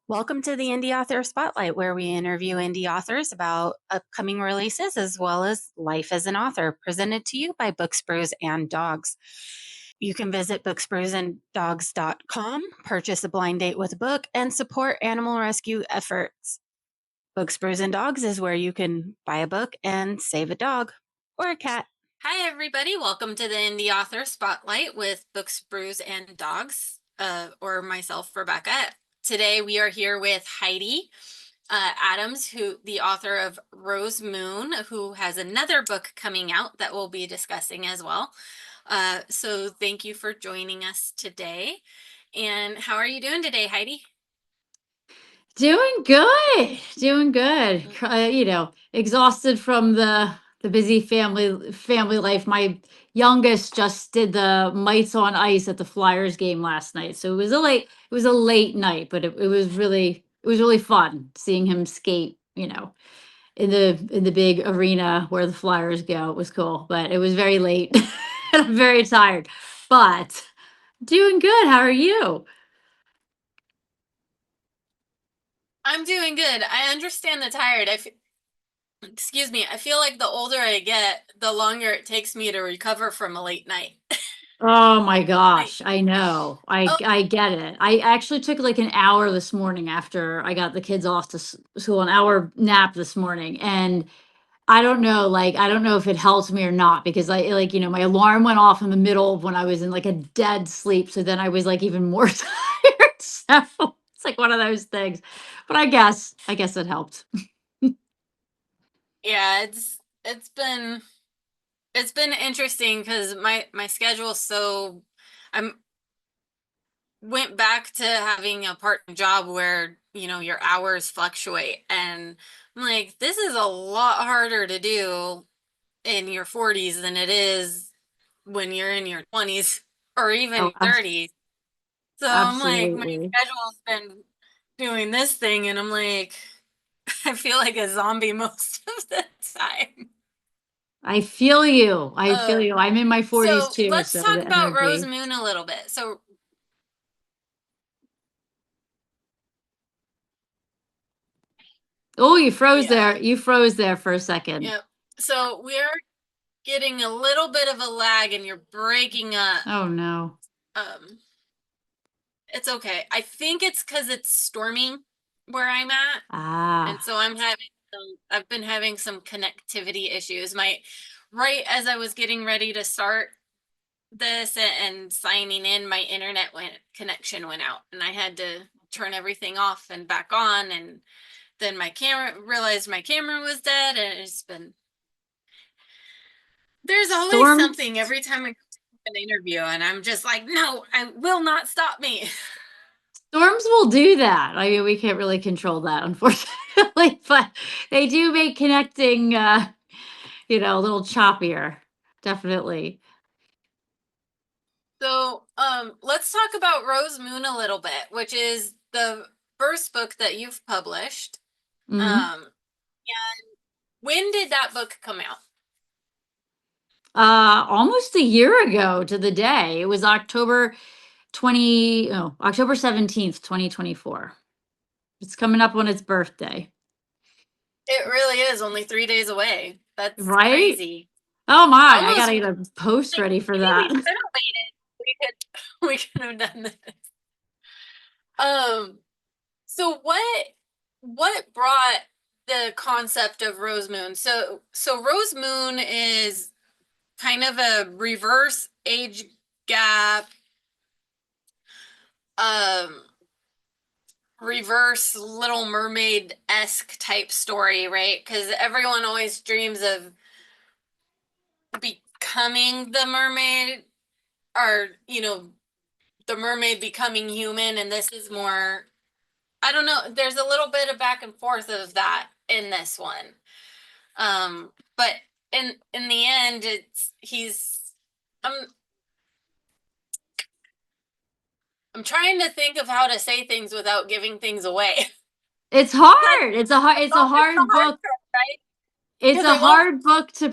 Welcome to the Indie Author Spotlight, where we interview indie authors about upcoming releases as well as life as an author, presented to you by Books, Brews, and Dogs. You can visit booksbrewsanddogs.com, purchase a blind date with a book, and support animal rescue efforts. Books, Brews, and Dogs is where you can buy a book and save a dog or a cat. Hi, everybody. Welcome to the Indie Author Spotlight with Books, Brews, and Dogs, or myself, Rebecca. Today, we are here with Heidi Adams, the author of Rose Moon, who has another book coming out that we'll be discussing as well. So thank you for joining us today. And how are you doing today, Heidi? Doing good. Exhausted from the busy family life. My youngest just did the mites on ice at the Flyers game last night, so it was a late night, but it was really fun seeing him skate. In the big arena where the Flyers go. It was cool, but it was very late. And I'm very tired, but doing good. How are you? I'm doing good. I understand the tired. Excuse me. I feel like the older I get, the longer it takes me to recover from a late night. Oh my Like, gosh, I know. I oh, I get it. I actually took like an hour this morning after I got the kids off to school, an hour nap this morning. And I don't know if it helped me or not because my alarm went off in the middle of when I was in like a dead sleep. So then I was like even more tired. So it's like one of those things. But I guess it helped. yeah, it's been interesting because my schedule so I'm went back to having a part-time job where your hours fluctuate, and I'm like, this is a lot harder to do in your 40s than it is when you're in your 20s or even Oh, 30s. So I'm like, my absolutely. schedule's been doing this thing, and I'm like, I feel like a zombie most of the time. I feel you. I feel Um, you. I'm in my 40s so too, let's so talk the about Rose energy. Moon a little bit. So, Oh, you froze yeah, there. You froze there for a second. yep. So we're getting a little bit of a lag and you're breaking up. Oh no. Um, it's okay. I think it's because it's storming where I'm at. And Ah, so I've been having some connectivity issues. Right as I was getting ready to start this and signing in, my connection went out and I had to turn everything off and back on. And then realized my camera was dead, and there's always storms. something every time I go to an interview, and I'm just like, no, I will not stop me. Storms will do that. I mean, we can't really control that, unfortunately, but they do make connecting, a little choppier. Definitely. So, let's talk about Rose Moon a little bit, which is the first book that you've published. Hmm. Um, when did that book come out? Almost a year ago to the day. It was October 17th, 2024. It's coming up on its birthday. It really is only 3 days away. That's Right? crazy. Oh my, I Almost gotta get a post like ready for maybe we that. could have waited. We could have done this. Um, so what brought the concept of Rose Moon? So Rose Moon is kind of a reverse age gap, um, reverse Little Mermaid-esque type story, right? Because everyone always dreams of becoming the mermaid, or the mermaid becoming human, and this is more, I don't know, there's a little bit of back and forth of that in this one. But in the end, it's he's I'm trying to think of how to say things without giving things away. It's That's hard. It's a always the hard hard book. part, right? It's Because a I love hard book to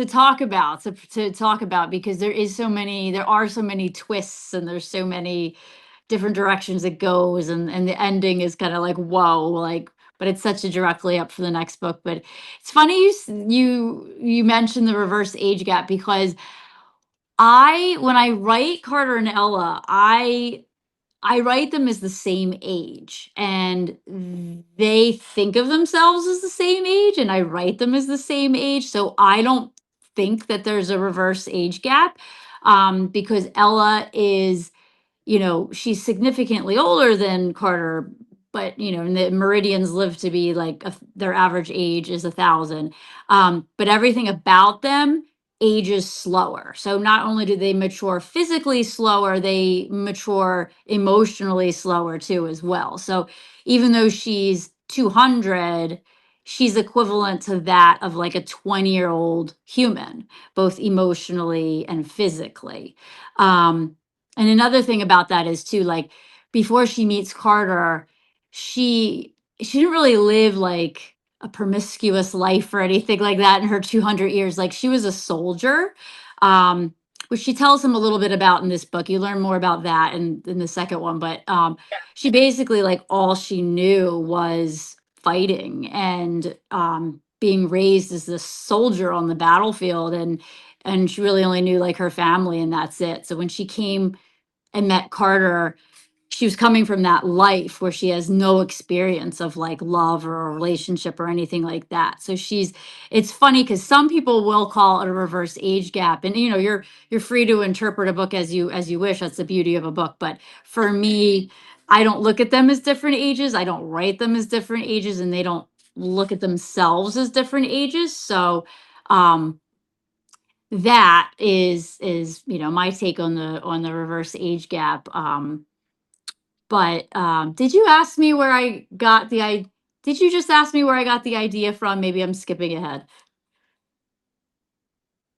talk about because there are so many twists and there's so many different directions it goes, and the ending is kind of like whoa, like, but it's such a direct layup for the next book. But it's funny you mentioned the reverse age gap, because I when I write Carter and Ella, I write them as the same age, and they think of themselves as the same age, and I write them as the same age. So I don't think that there's a reverse age gap, because Ella is, she's significantly older than Carter, but and the Meridians live to be like their average age is 1,000. But everything about them ages slower. So not only do they mature physically slower, they mature emotionally slower too, as well. So even though she's 200, she's equivalent to that of like a 20-year-old human, both emotionally and physically. Um, and another thing about that is too, like, before she meets Carter, she didn't really live like a promiscuous life or anything like that in her 200 years. Like, she was a soldier, um, which she tells him a little bit about in this book. You learn more about that in the second one, but she basically, like, all she knew was fighting and being raised as a soldier on the battlefield, and she really only knew like her family, and that's it. So when she came and met Carter, she was coming from that life where she has no experience of like love or a relationship or anything like that. So it's funny because some people will call it a reverse age gap, and you're free to interpret a book as you wish. That's the beauty of a book. But for me, I don't look at them as different ages. I don't write them as different ages, and they don't look at themselves as different ages. So, um, that is my take on the reverse age gap. But did you ask me where I got the I did you just ask me where I got the idea from? Maybe I'm skipping ahead.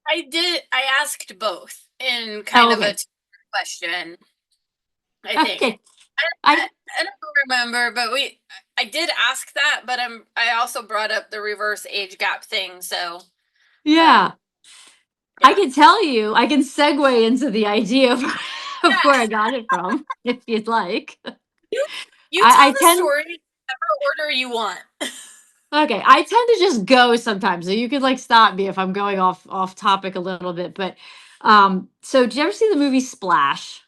I did. I asked both in kind Oh, of a okay. question, I think. Okay. I I don't remember, but I did ask that, but I also brought up the reverse age gap thing. So, Yeah, um, I yeah, can tell you. I can segue into the idea of where I yes. got it from, if you'd like. You you I tell the tend story in whatever order you want. Okay, I tend to just go sometimes. So you could like stop me if I'm going off topic a little bit. But so did you ever see the movie Splash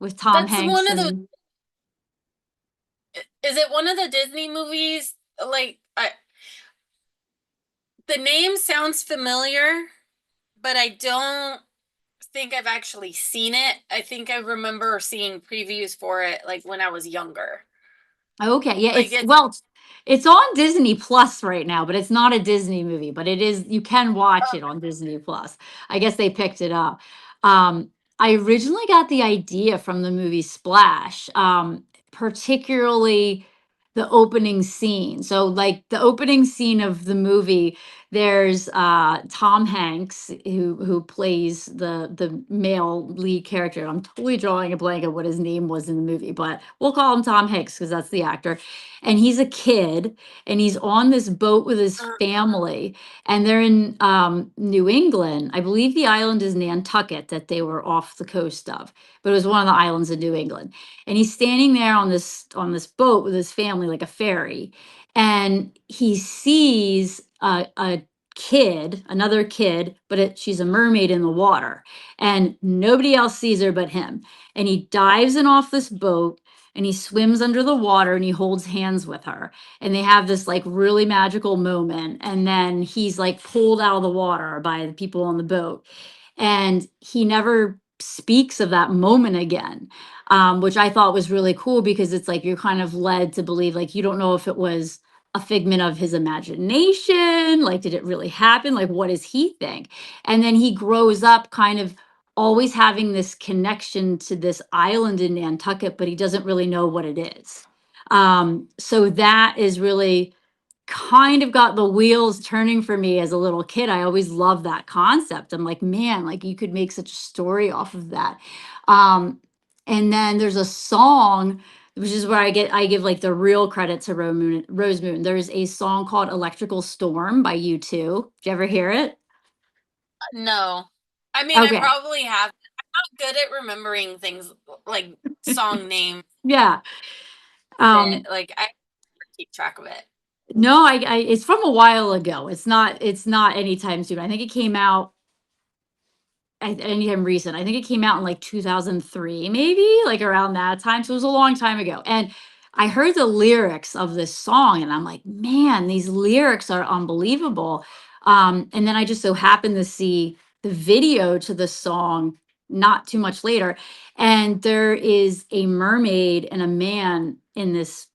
with Tom That's Hanks one of those. and Is it one of the Disney movies? Like, the name sounds familiar, but I don't think I've actually seen it. I think I remember seeing previews for it like when I was younger. Okay, yeah, Like it's it's on Disney Plus right now, but it's not a Disney movie, but it is you can watch oh, it on Disney Plus. I guess they picked it up. Um, I originally got the idea from the movie Splash, particularly the opening scene. So like the opening scene of the movie, there's Tom Hanks who plays the male lead character. I'm totally drawing a blank of what his name was in the movie, but we'll call him Tom Hanks because that's the actor. And he's a kid, and he's on this boat with his uh, family, and they're in New England. I believe the island is Nantucket that they were off the coast of, but it was one of the islands in New England. And he's standing there on this boat with his family, like a ferry, and he sees a kid, another kid, but she's a mermaid in the water, and nobody else sees her but him. And he dives in off this boat, and he swims under the water, and he holds hands with her, and they have this like really magical moment. And then he's like pulled out of the water by the people on the boat, and he never speaks of that moment again, which I thought was really cool, because it's like you're kind of led to believe, like, you don't know if it was a figment of his imagination, like, did it really happen, like, what does he think? And then he grows up kind of always having this connection to this island in Nantucket, but he doesn't really know what it is. So that is really kind of got the wheels turning for me as a little kid. I always loved that concept. I'm like, man, like you could make such a story off of that. Um, and then there's a song, which is where I give like the real credit to Rose Moon. There's a song called Electrical Storm by U2. Did you ever hear it? no. I mean, I Okay. probably have. not good at remembering things like song names. Yeah. Like I keep track of it. No, it's from a while ago. It's not anytime soon. I think it came out anytime recent. I think it came out in like 2003, maybe like around that time. So it was a long time ago. And I heard the lyrics of this song and I'm like, man, these lyrics are unbelievable. And then I just so happened to see the video to the song not too much later. And there is a mermaid and a man in this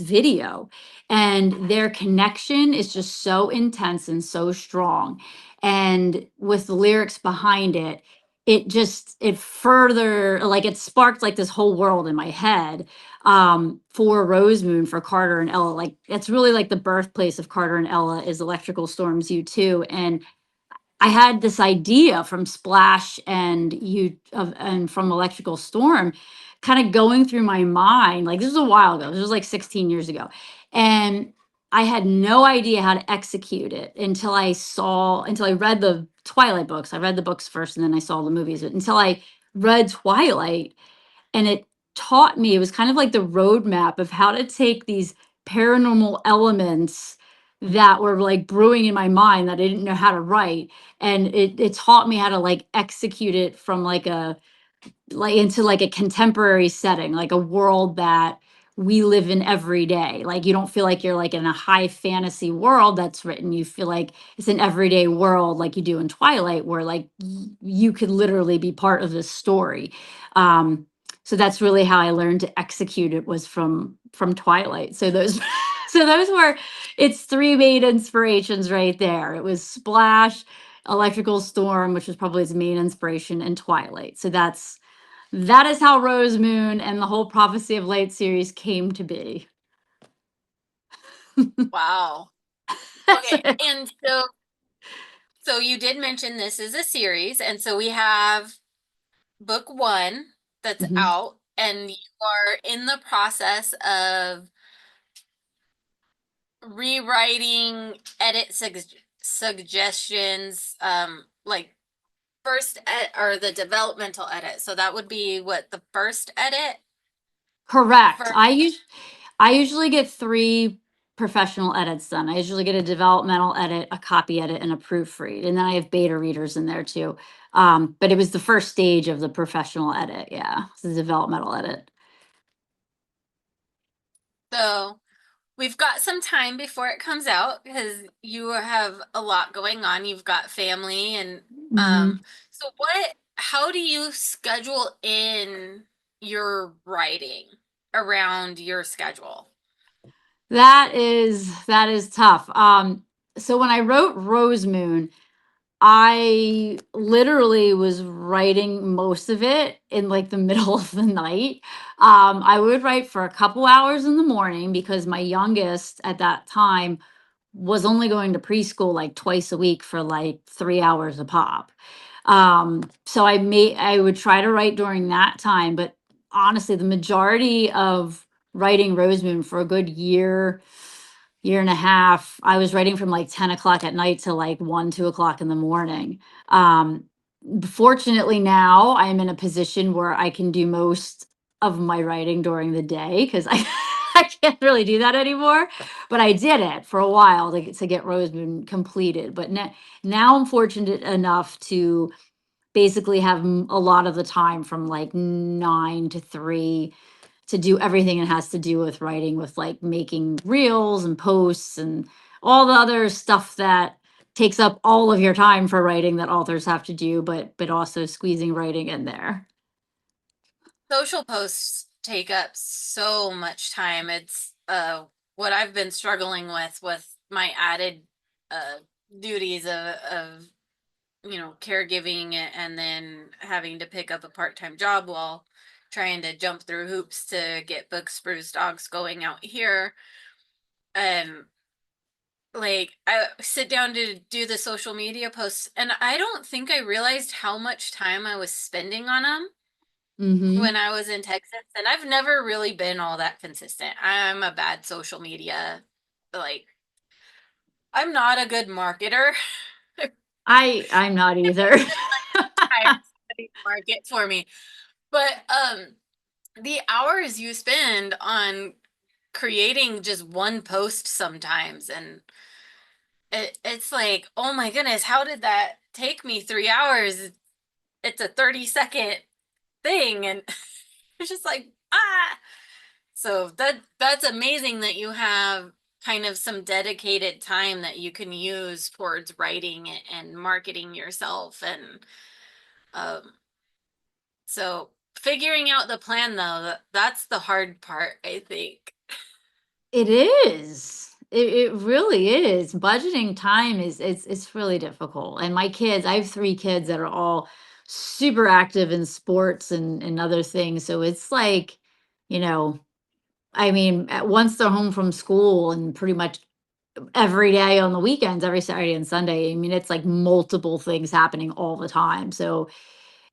video. And their connection is just so intense and so strong, and with the lyrics behind it, it further, like, it sparked like this whole world in my head, for Rose Moon, for Carter and Ella. Like, it's really like the birthplace of Carter and Ella is Electrical Storms U2. And I had this idea from Splash and and from Electrical Storm kind of going through my mind. Like, this was a while ago. This was like 16 years ago. And I had no idea how to execute it until I read the Twilight books. I read the books first and then I saw the movies. But until I read Twilight, and it taught me, it was kind of like the roadmap of how to take these paranormal elements that were like brewing in my mind that I didn't know how to write, and it taught me how to like execute it from like into like a contemporary setting, like a world that we live in every day. Like, you don't feel like you're like in a high fantasy world that's written. You feel like it's an everyday world like you do in Twilight, where like you could literally be part of this story. Um, so that's really how I learned to execute it, was from Twilight. So those so those were, it's three main inspirations right there. It was Splash, Electrical Storm, which was probably its main inspiration, and Twilight. So that is how Rose Moon and the whole Prophecy of Light series came to be. Wow. That's Okay, it. and so you did mention this is a series, and so we have book one that's Mhm. out, and you are in the process of rewriting suggestions, like first or the developmental edit. So that would be what, the first edit Correct. for. I usually get three professional edits done. I usually get a developmental edit, a copy edit, and a proofread. And then I have beta readers in there too. But it was the first stage of the professional edit. Yeah. It's the developmental edit. So we've got some time before it comes out because you have a lot going on. You've got family and Mhm. so how do you schedule in your writing around your schedule? That is tough. So when I wrote Rose Moon, I literally was writing most of it in like the middle of the night. I would write for a couple hours in the morning because my youngest at that time was only going to preschool like twice a week for like 3 hours a pop. So I would try to write during that time, but honestly, the majority of writing Rose Moon for a good year and a half, I was writing from like 10 o'clock at night to like 1, 2 o'clock in the morning. Um, Fortunately, now I'm in a position where I can do most of my writing during the day because I can't really do that anymore. But I did it for a while to get Rose Moon completed. But now I'm fortunate enough to basically have a lot of the time from like 9 to 3 to do everything it has to do with writing, with like making reels and posts and all the other stuff that takes up all of your time for writing that authors have to do, but also squeezing writing in there. Social posts take up so much time. It's what I've been struggling with my added uh duties of caregiving and then having to pick up a part-time job while trying to jump through hoops to get Book Spruce Dogs going out here. And like I sit down to do the social media posts and I don't think I realized how much time I was spending on them Hmm. when I was in Texas, and I've never really been all that consistent. I'm a bad social media, like I'm not a good marketer. I'm not either. market for me. But the hours you spend on creating just one post sometimes, and it's like, oh my goodness, how did that take me 3 hours? It's a 30-second thing, and it's just like, ah. So that's amazing that you have kind of some dedicated time that you can use towards writing and marketing yourself. And um so figuring out the plan, though, that's the hard part, I think. It is. It really is. Budgeting time is it's really difficult. And my kids, I have 3 kids that are all super active in sports and other things. So it's like, you know, I mean, once they're home from school and pretty much every day on the weekends, every Saturday and Sunday, I mean, it's like multiple things happening all the time. So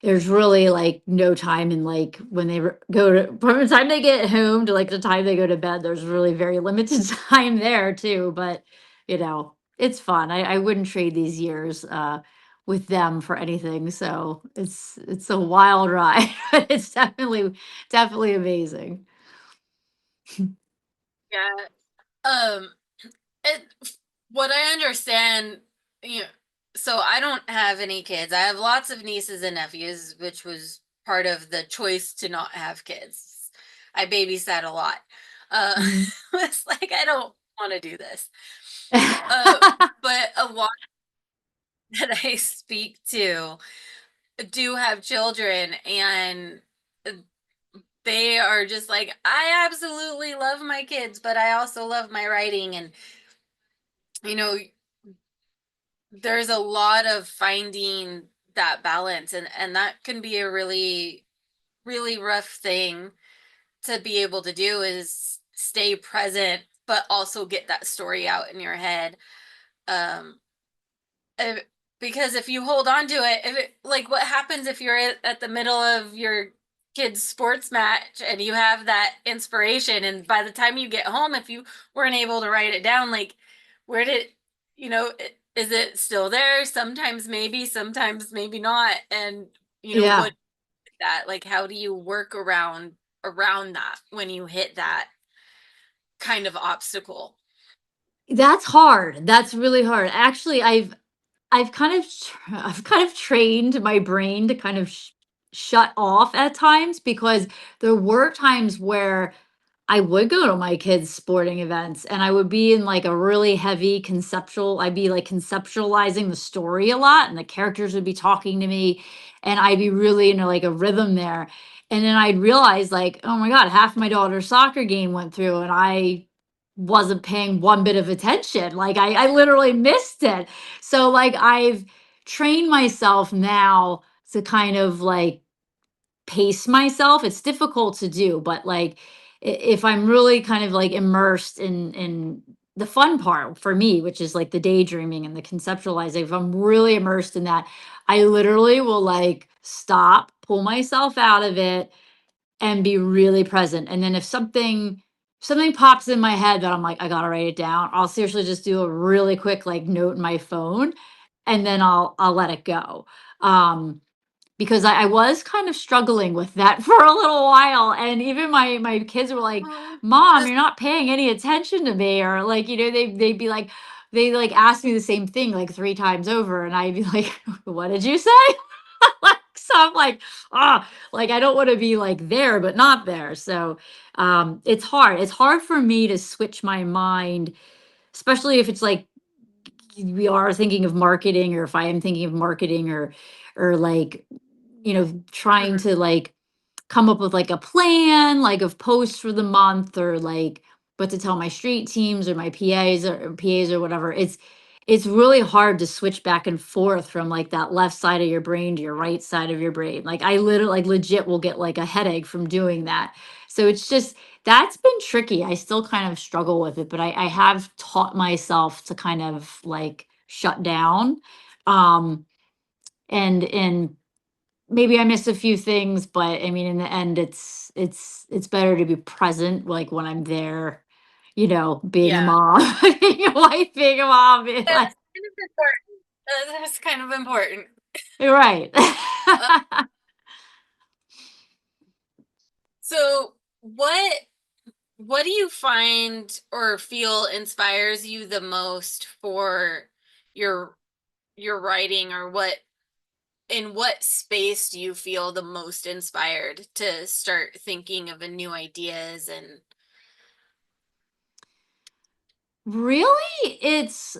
there's really, like, no time in, like, when they go to from the time they get home to, like, the time they go to bed, there's really very limited time there too, but, it's fun. I wouldn't trade these years, with them for anything, so it's a wild ride, but it's definitely amazing. Yeah. Um, it, what I understand, you know, so I don't have any kids. I have lots of nieces and nephews, which was part of the choice to not have kids. I babysat a lot. Mhm. It's like, I don't want to do this. But a lot that I speak to do have children, and uh, they are just like, I absolutely love my kids, but I also love my writing. And, you know, there's a lot of finding that balance, and that can be a really, really rough thing to be able to do, is stay present but also get that story out in your head. um uh, because if you hold on to it, like, what happens if you're at the middle of your kid's sports match and you have that inspiration, and by the time you get home, if you weren't able to write it down, like, where did, is it still there? Sometimes maybe, sometimes maybe not. And Yeah. what, that, like, how do you work around that when you hit that kind of obstacle? That's hard. That's really hard. Actually, I've kind of trained my brain to kind of shut off at times because there were times where I would go to my kids' sporting events and I would be in like a really heavy I'd be like conceptualizing the story a lot and the characters would be talking to me and I'd be really in like a rhythm there. And then I'd realize like, oh my God, half my daughter's soccer game went through and I wasn't paying one bit of attention. Like I literally missed it. So like I've trained myself now to kind of like pace myself. It's difficult to do, but like if I'm really kind of like immersed in the fun part for me, which is like the daydreaming and the conceptualizing, if I'm really immersed in that, I literally will like stop, pull myself out of it and be really present. And then if something pops in my head that I'm like, I gotta write it down, I'll seriously just do a really quick like note in my phone and then I'll let it go. Because I was kind of struggling with that for a little while. And even my kids were like, Oh, Mom, just you're not paying any attention to me. Or like, they'd be like, they like ask me the same thing like 3 times over. And I'd be like, what did you say? Like, so I'm like, like I don't want to be like there, but not there. So it's hard. It's hard for me to switch my mind, especially if it's like we are thinking of marketing or if I am thinking of marketing or like trying mhm. to like come up with like a plan like of posts for the month or like what to tell my street teams or my PAs or whatever. It's really hard to switch back and forth from like that left side of your brain to your right side of your brain. Like I literally like legit will get like a headache from doing that. So it's just that's been tricky. I still kind of struggle with it, but I have taught myself to kind of like shut down. Um and maybe I missed a few things, but I mean, in the end, it's better to be present, like when I'm there, being a Yeah, mom, being a wife, being a mom, being like, that's kind of important. That's kind of important. right. Uh, So what do you find or feel inspires you the most for your your writing, or in what space do you feel the most inspired to start thinking of a new ideas and Really, it's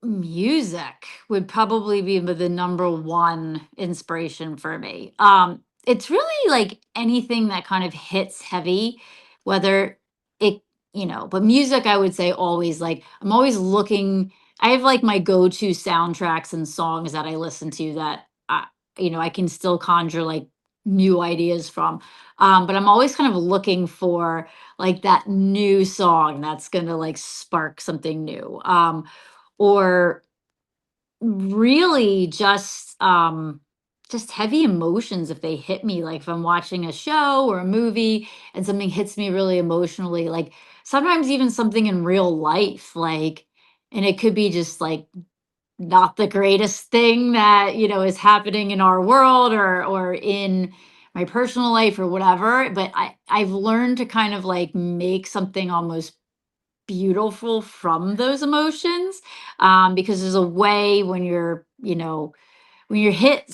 music would probably be the number one inspiration for me. It's really like anything that kind of hits heavy, whether it, but music, I would say always like I'm always looking. I have like my go-to soundtracks and songs that I listen to that I can still conjure like new ideas from. But I'm always kind of looking for like that new song that's gonna like spark something new. Or really just heavy emotions if they hit me, like if I'm watching a show or a movie and something hits me really emotionally, like sometimes even something in real life, like, and it could be just like not the greatest thing that is happening in our world or in my personal life or whatever, but I've learned to kind of like make something almost beautiful from those emotions, because there's a way when when you're when you're hit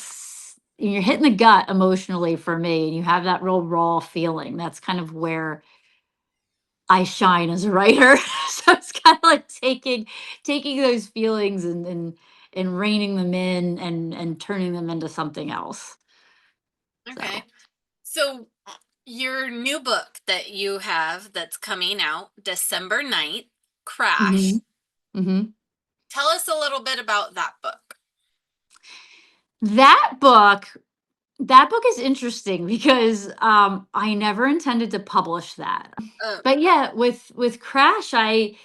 in the gut emotionally, for me, and you have that real raw feeling, that's kind of where I shine as a writer. So it's kind of like taking those feelings and reining them in and turning them into something else. okay. So So your new book that you have that's coming out December 9th, Crash. hmm hmm Tell us a little bit about that book. that book That book is interesting because I never intended to publish that. Uh, But yeah, with Crash, I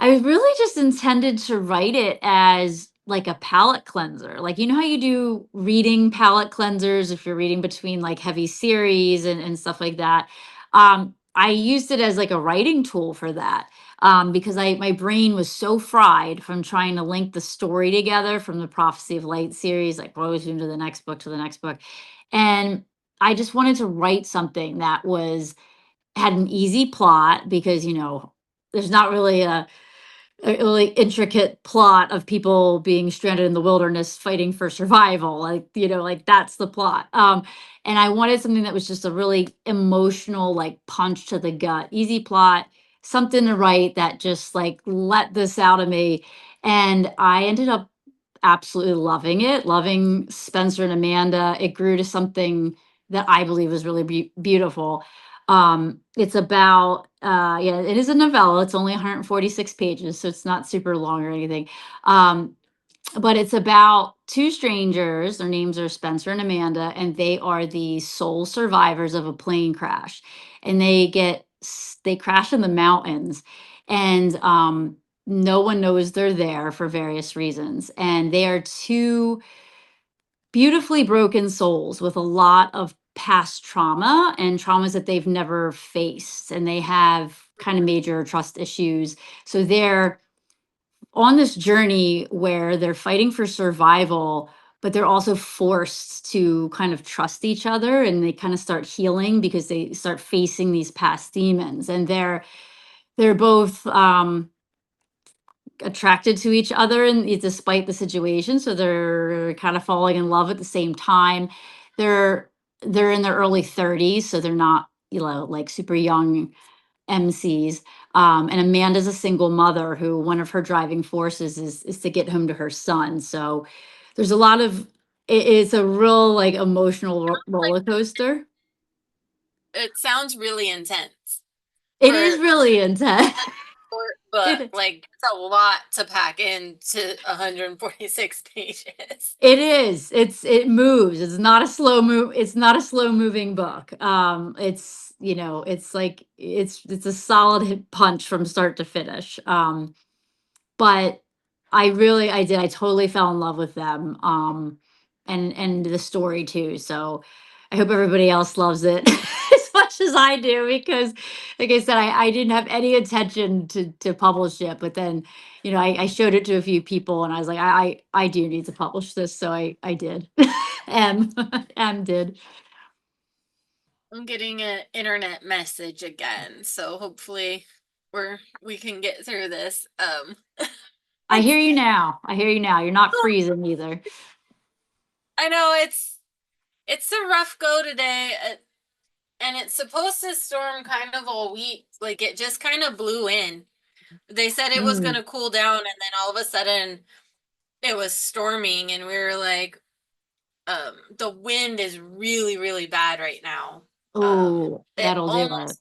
really just intended to write it as like a palate cleanser. Like, you know how you do reading palate cleansers if you're reading between like heavy series and stuff like that. I used it as like a writing tool for that. Because my brain was so fried from trying to link the story together from the Prophecy of Light series, like what was into the next book to the next book. And I just wanted to write something that was had an easy plot because, there's not really a really intricate plot of people being stranded in the wilderness fighting for survival, like like that's the plot. And I wanted something that was just a really emotional like punch to the gut, easy plot, something to write that just like let this out of me. And I ended up absolutely loving it, loving Spencer and Amanda. It grew to something that I believe is really beautiful. It's about yeah, it is a novella. It's only 146 pages, so it's not super long or anything. Um, but it's about two strangers. Their names are Spencer and Amanda, and they are the sole survivors of a plane crash. And they crash in the mountains, and no one knows they're there for various reasons. And they are two beautifully broken souls with a lot of past trauma and traumas that they've never faced, and they have kind of major trust issues. So they're on this journey where they're fighting for survival, but they're also forced to kind of trust each other, and they kind of start healing because they start facing these past demons. And they're both attracted to each other, and despite the situation, so they're kind of falling in love at the same time. They're in their early 30s, so they're not like super young MCs. And Amanda's a single mother who one of her driving forces is to get home to her son. So there's a lot of it's a real like emotional like roller coaster. it sounds really intense It for is really intense. short book. it Like it's a lot to pack into 146 pages. It is. It moves. It's not a slow move. It's not a slow moving book. It's it's like it's a solid hit punch from start to finish. But I totally fell in love with them. And the story too. So I hope everybody else loves it as much as I do, because like I said, I didn't have any intention to publish it, but then I showed it to a few people and I was like, I do need to publish this. So I did. M M did. I'm getting an internet message again, so hopefully we can get through this. I It's hear you now. I hear you now. You're not freezing either. I know it's a rough go today, and it's supposed to storm kind of all week. Like it just kind of blew in. They said it was Mm. gonna cool down, and then all of a sudden it was storming, and we were like, the wind is really, really bad right now. Oh, It that'll do it.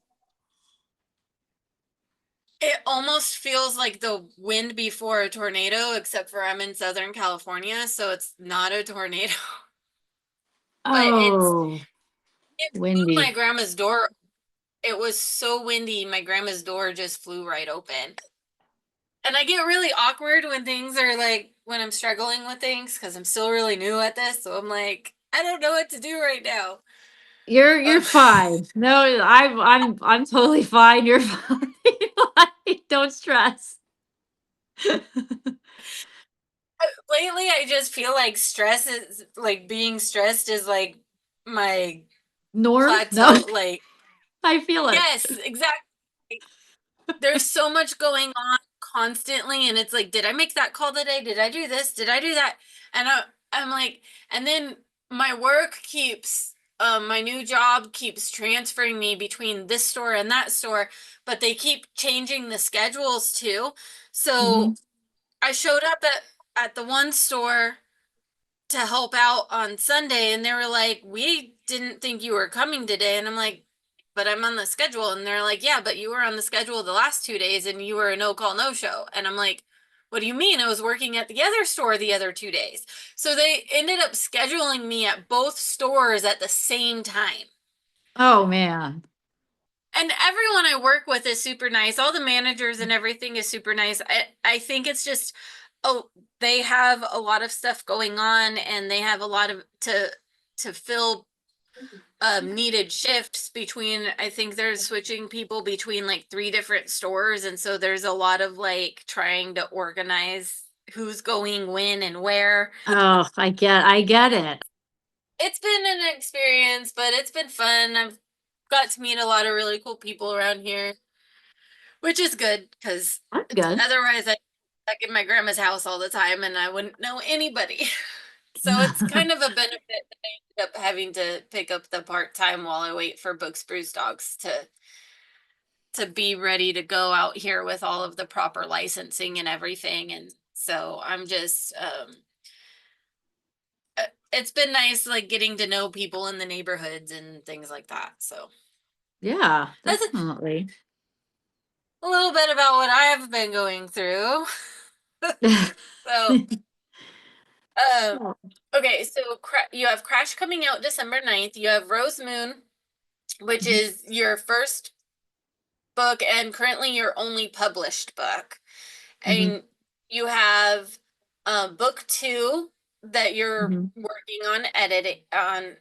almost feels like the wind before a tornado, except for I'm in Southern California, so it's not a tornado. But Oh, it flew my windy. grandma's door. It was so windy, my grandma's door just flew right open. And I get really awkward when things are like when I'm struggling with things because I'm still really new at this. So I'm like, I don't know what to do right now. You're Um, fine. No, I'm totally fine. You're fine. Don't stress. lately, I just feel like stress is like being stressed is like my Norm? No, plateau. Like, I feel it. yes, exactly. There's so much going on constantly, and it's like, did I make that call today? Did I do this? Did I do that? And I'm like, and then my work keeps, my new job keeps transferring me between this store and that store, but they keep changing the schedules too. Mhm. So I showed up at the one store to help out on Sunday, and they were like, "We didn't think you were coming today." And I'm like, "But I'm on the schedule." And they're like, "Yeah, but you were on the schedule the last 2 days and you were a no call, no show." And I'm like, "What do you mean? I was working at the other store the other 2 days." So they ended up scheduling me at both stores at the same time. Oh man. And everyone I work with is super nice. All the managers and everything is super nice. I think it's just, oh, they have a lot of stuff going on, and they have a lot of to fill needed shifts between. I think they're switching people between like 3 different stores, and so there's a lot of like trying to organize who's going when and where. Oh, I get it. It's been an experience, but it's been fun. I've got to meet a lot of really cool people around here, which is good because That's good. otherwise I back in my grandma's house all the time and I wouldn't know anybody. So it's kind of a benefit that I ended up having to pick up the part time while I wait for Books Brews Dogs to be ready to go out here with all of the proper licensing and everything. And so I'm just it's been nice like getting to know people in the neighborhoods and things like that. So Yeah, that's definitely. a little bit about what I've been going through. So Oh. okay, so you have Crash coming out December 9th. You have Rose Moon, which Mhm, is your first book and currently your only published book. mhm, And you have book 2 that you're mhm, working on editing on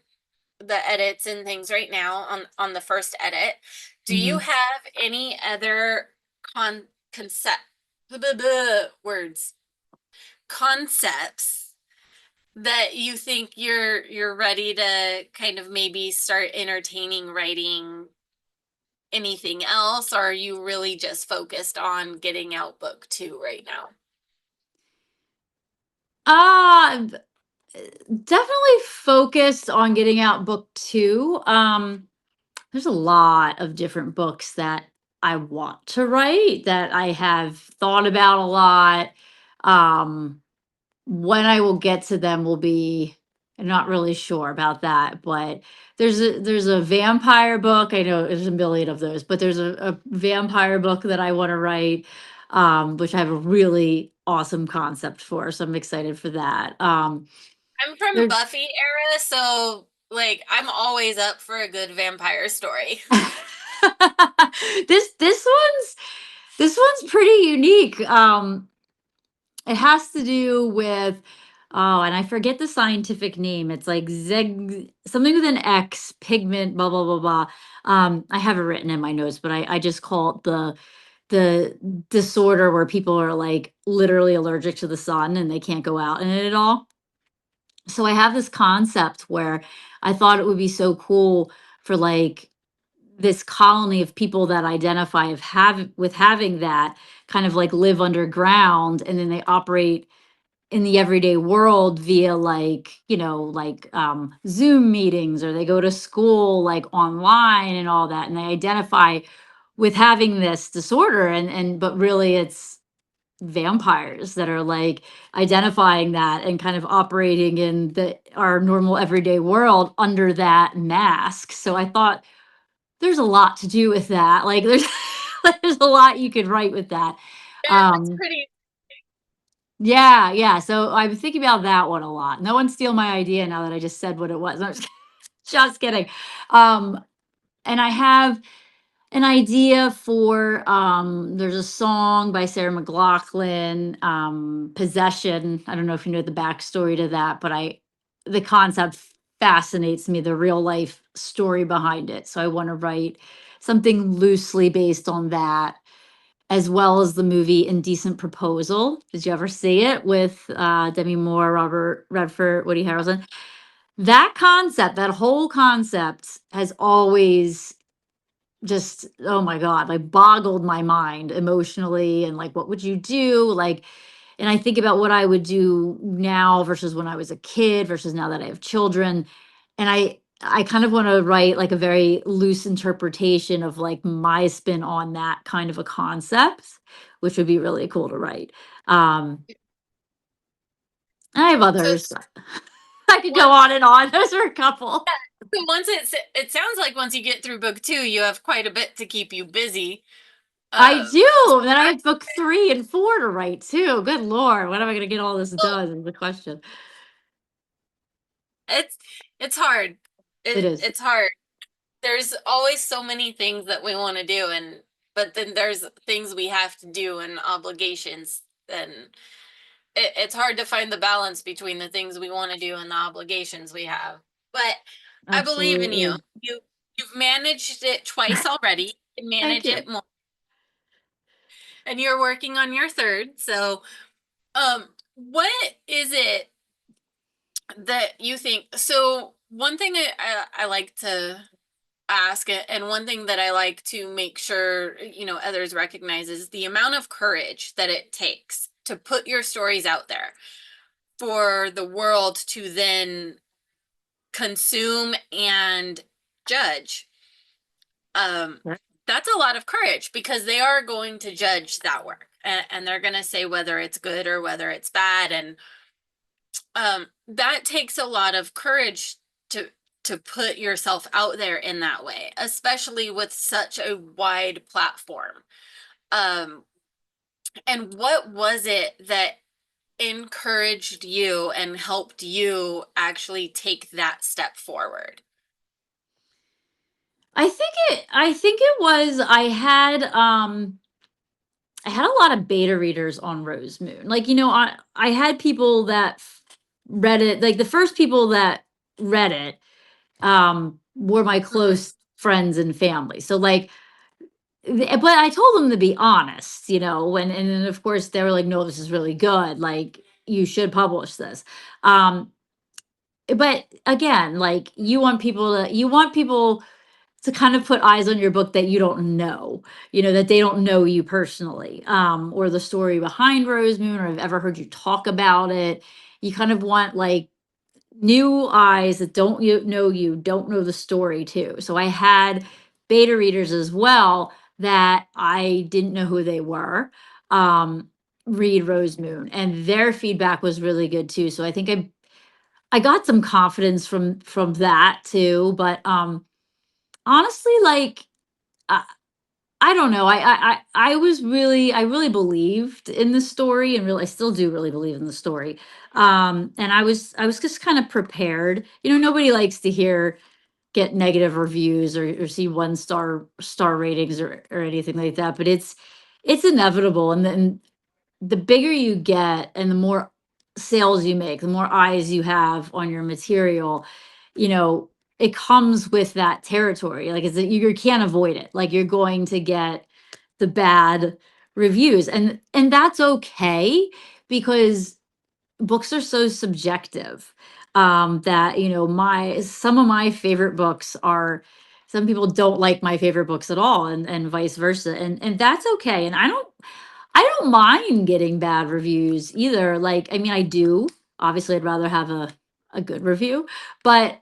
the edits and things right now on the first edit. Do you mhm. have any other concept words concepts that you think you're ready to kind of maybe start entertaining writing anything else, or are you really just focused on getting out book 2 right now? Uh, Definitely focused on getting out book 2. There's a lot of different books that I want to write that I have thought about a lot. Um, when I will get to them will be I'm not really sure about that, but there's a vampire book. I know there's a million of those, but there's a vampire book that I want to write, which I have a really awesome concept for. So I'm excited for that. I'm from There, Buffy era, so like I'm always up for a good vampire story. this one's pretty unique. It has to do with and I forget the scientific name. It's like zeg something with an X, pigment, blah blah blah blah. I have it written in my notes, but I just call it the disorder where people are like literally allergic to the sun and they can't go out in it at all. So I have this concept where I thought it would be so cool for like this colony of people that identify of have with having that kind of like live underground, and then they operate in the everyday world via like, like Zoom meetings, or they go to school like online and all that, and they identify with having this disorder, and but really it's vampires that are like identifying that and kind of operating in the our normal everyday world under that mask. So I thought there's a lot to do with that. Like there's there's a lot you could write with that. Yeah, that's Um pretty. yeah, yeah. So I'm thinking about that one a lot. No one steal my idea now that I just said what it was. I'm just kidding. Um and I have an idea for there's a song by Sarah McLachlan, Possession. I don't know if you know the backstory to that, but the concept fascinates me, the real life story behind it. So I want to write something loosely based on that, as well as the movie Indecent Proposal. Did you ever see it with Demi Moore, Robert Redford, Woody Harrelson? That concept, that whole concept has always just, oh my god, like boggled my mind emotionally, and like what would you do, like, and I think about what I would do now versus when I was a kid versus now that I have children, and I kind of want to write like a very loose interpretation of like my spin on that kind of a concept, which would be really cool to write. I have So others. I could go once on and on. Those are a couple. so once it sounds like once you get through book 2, you have quite a bit to keep you busy. I Um, do. Then I have book 3 and 4 to write too. Good Lord. When am I going to get all this well, done is the question. it's it's hard. It is. It's hard. There's always so many things that we want to do, and but then there's things we have to do and obligations, and it's hard to find the balance between the things we want to do and the obligations we have. But I believe in you. Absolutely. You've managed it twice already. You can Thank manage you. it more, and you're working on your third. So, what is it that you think? So, one thing I like to ask it, and one thing that I like to make sure others recognize, is the amount of courage that it takes to put your stories out there for the world to then consume and judge. Right. That's a lot of courage, because they are going to judge that work, and they're going to say whether it's good or whether it's bad, and that takes a lot of courage to put yourself out there in that way, especially with such a wide platform. Um, and what was it that encouraged you and helped you actually take that step forward? I think it was I had a lot of beta readers on Rose Moon. Like, I had people that read it, like the first people that read it were my Mhm. close friends and family. So like but I told them to be honest, when and then of course they were like, no, this is really good. Like you should publish this. Um, but again, like you want people to kind of put eyes on your book that you don't know, that they don't know you personally, or the story behind Rose Moon, or have ever heard you talk about it. You kind of want like new eyes that don't know the story too. So I had beta readers as well that I didn't know who they were, um, read Rose Moon, and their feedback was really good too. So I think I got some confidence from that too. But honestly, like I, I don't know. I was I really believed in the story, and really I still do really believe in the story. And I was just kind of prepared. Nobody likes to get negative reviews, or see star ratings, or anything like that, but it's inevitable. And then the bigger you get and the more sales you make, the more eyes you have on your material, you know, it comes with that territory. Like you can't avoid it. Like you're going to get the bad reviews, and that's okay, because books are so subjective, that my some of my favorite books are some people don't like my favorite books at all, and vice versa. And that's okay. And I don't mind getting bad reviews either. Like, I mean, I do. Obviously, I'd rather have a good review, but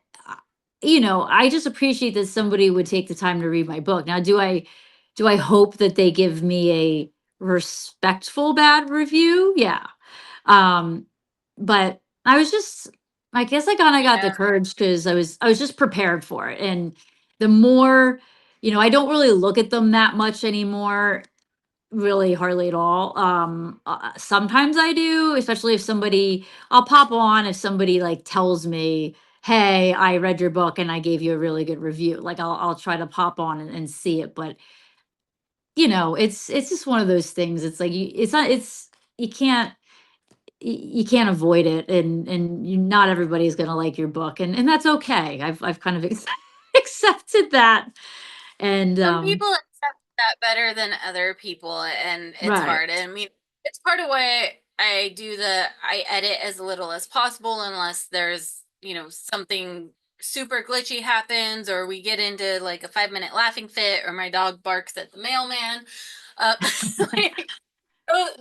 I just appreciate that somebody would take the time to read my book. Now, do I hope that they give me a respectful bad review? Yeah. Um, but I guess I kind of got the Yeah. courage because I was just prepared for it. And the more, I don't really look at them that much anymore, really hardly at all. Sometimes I do, especially if I'll pop on if somebody like tells me, "Hey, I read your book and I gave you a really good review." Like I'll try to pop on and see it, but it's just one of those things. It's like it's not it's you can't you can't avoid it, and not everybody's going to like your book, and that's okay. I've kind of accepted that, and Some people accept that better than other people, and it's right. hard. I mean, it's part of why I edit as little as possible unless there's, something super glitchy happens, or we get into like a 5-minute laughing fit, or my dog barks at the mailman. Uh, like,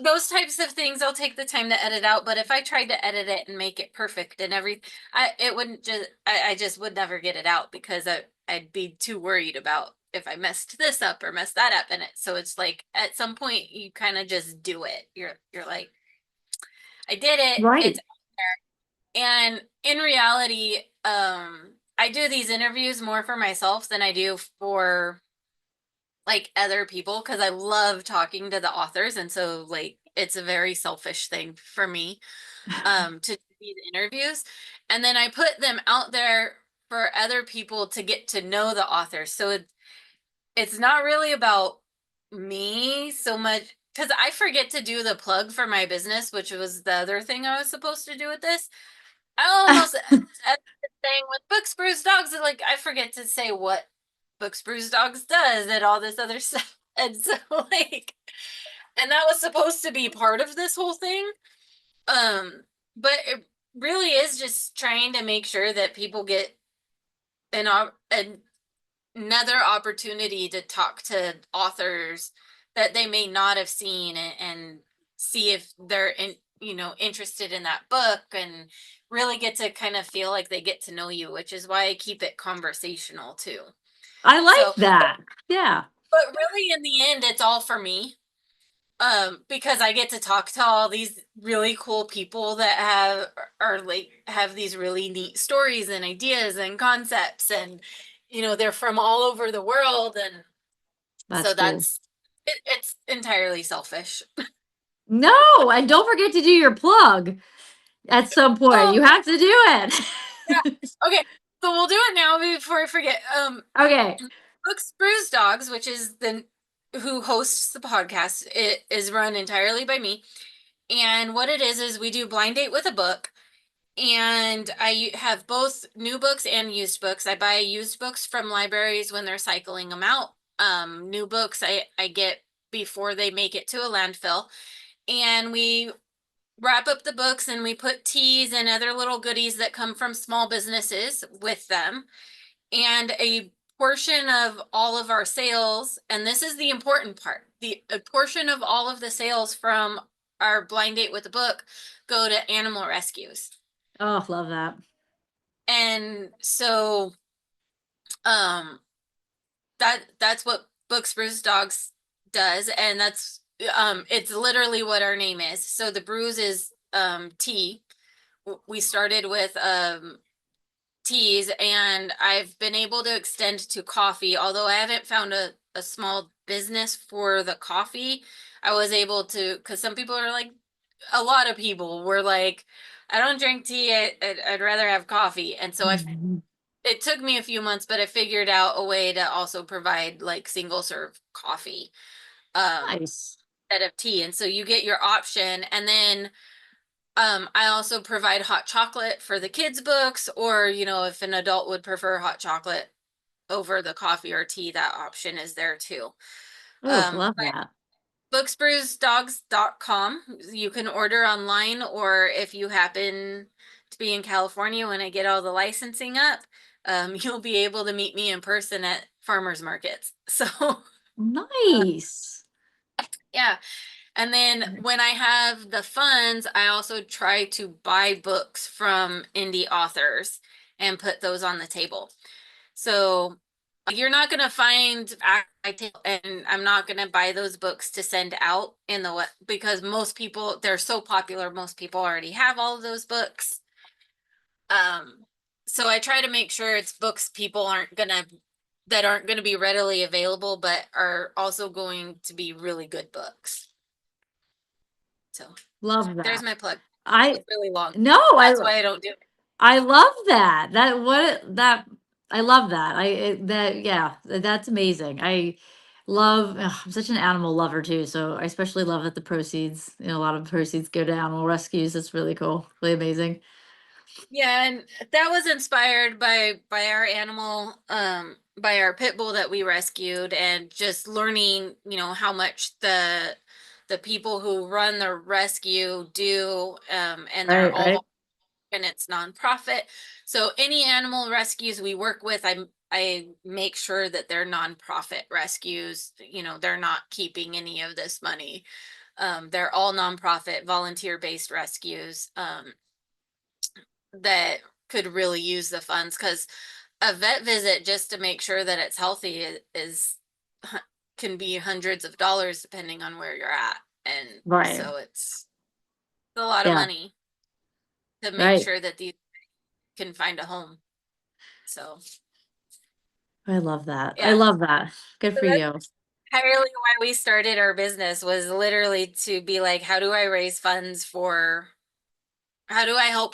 those types of things I'll take the time to edit out. But if I tried to edit it and make it perfect and everything, it wouldn't just I just would never get it out because I'd be too worried about if I messed this up or messed that up in it. So it's like at some point you kind of just do it. You're like, I did it. It's Right. and in reality, I do these interviews more for myself than I do for like other people because I love talking to the authors, and so like it's a very selfish thing for me to do these interviews, and then I put them out there for other people to get to know the authors. So it's not really about me so much because I forget to do the plug for my business, which was the other thing I was supposed to do with this. I almost saying with Books Brews Dogs, like I forget to say what Books Brews Dogs does and all this other stuff. And so like and that was supposed to be part of this whole thing. But it really is just trying to make sure that people get another opportunity to talk to authors that they may not have seen, and see if they're interested in that book, and really get to kind of feel like they get to know you, which is why I keep it conversational too. I like So, that. Yeah. but really in the end it's all for me, because I get to talk to all these really cool people that have these really neat stories and ideas and concepts, and they're from all over the world, and That's so cool. it's entirely selfish. No, and don't forget to do your plug at some point. Oh You have to do it. yeah. Okay. So we'll do it now before I forget. Okay. Books Brews Dogs, which is the who hosts the podcast, it is run entirely by me. And what it is we do blind date with a book. And I have both new books and used books. I buy used books from libraries when they're cycling them out. New books I get before they make it to a landfill. And we wrap up the books and we put teas and other little goodies that come from small businesses with them. And a portion of all of our sales, and this is the important part, a portion of all of the sales from our blind date with the book go to animal rescues. Oh, love that. And so um that's what Books Brews Dogs does, and that's it's literally what our name is. So the brews is tea. We started with teas, and I've been able to extend to coffee, although I haven't found a small business for the coffee. I was able to, because some people are like, a lot of people were like, I don't drink tea, I'd rather have coffee. And so Mhm. it took me a few months, but I figured out a way to also provide like single serve coffee Nice. instead of tea. And so you get your option. And then I also provide hot chocolate for the kids' books, or, if an adult would prefer hot chocolate over the coffee or tea, that option is there too. Oh, love But that. booksbrewsdogs.com, you can order online, or if you happen to be in California when I get all the licensing up, you'll be able to meet me in person at farmers markets. So Nice. yeah. And then when I have the funds, I also try to buy books from indie authors and put those on the table. So you're not going to find, and I'm not going to buy those books to send out in the because most people, they're so popular, most people already have all of those books. So I try to make sure it's books people that aren't going to be readily available, but are also going to be really good books. So Love there's that. my plug. I It's really long. no, That's why I don't do it. I love that. I love that. Yeah, that's amazing. I love I'm such an animal lover too, so I especially love that the proceeds, a lot of proceeds go to animal rescues. That's really cool. Really amazing. Yeah, and that was inspired by our animal, by our pit bull that we rescued, and just learning, how much the people who run the rescue do, and they're Right, all right. and it's nonprofit. So any animal rescues we work with, I make sure that they're nonprofit rescues. They're not keeping any of this money. They're all nonprofit, volunteer-based rescues. That could really use the funds, because a vet visit just to make sure that it's healthy is can be hundreds of dollars depending on where you're at, and Right. so it's a lot of Yeah, money to make right. sure that these can find a home. So I love that. I yeah, love that. Good so for that's you. entirely why we started our business, was literally to be like, how do I help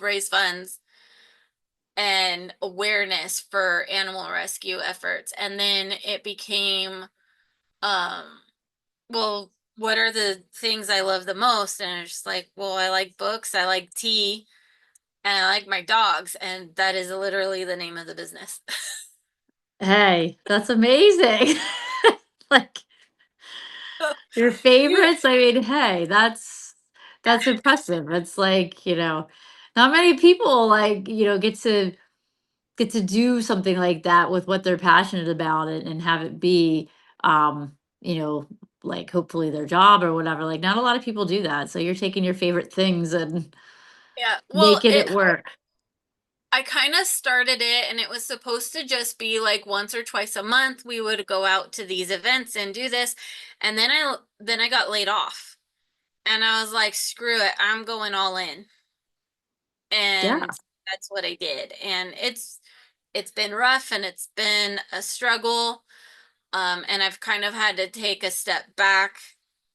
raise funds and awareness for animal rescue efforts? And then it became, um, well, what are the things I love the most? And it's just like, well, I like books, I like tea, and I like my dogs. And that is literally the name of the business. Hey, that's amazing. Like your You, favorites, I mean, hey, that's impressive. It's like, not many people like, get to do something like that with what they're passionate about and have it be you know, like hopefully their job or whatever. Like not a lot of people do that. So you're taking your favorite things and yeah, well, making it work. I kind of started it, and it was supposed to just be like once or twice a month we would go out to these events and do this. And then I got laid off. And I was like, screw it, I'm going all in. Yeah. And that's what I did. And it's been rough, and it's been a struggle. And I've kind of had to take a step back.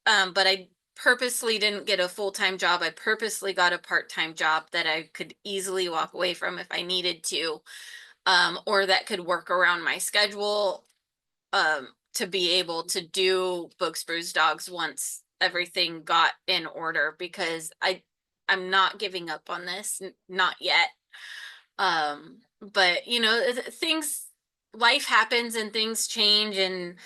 But I purposely didn't get a full-time job. I purposely got a part-time job that I could easily walk away from if I needed to, or that could work around my schedule, to be able to do Books, Brews, Dogs once everything got in order, because I'm not giving up on this, not yet. But things, life happens and things change, and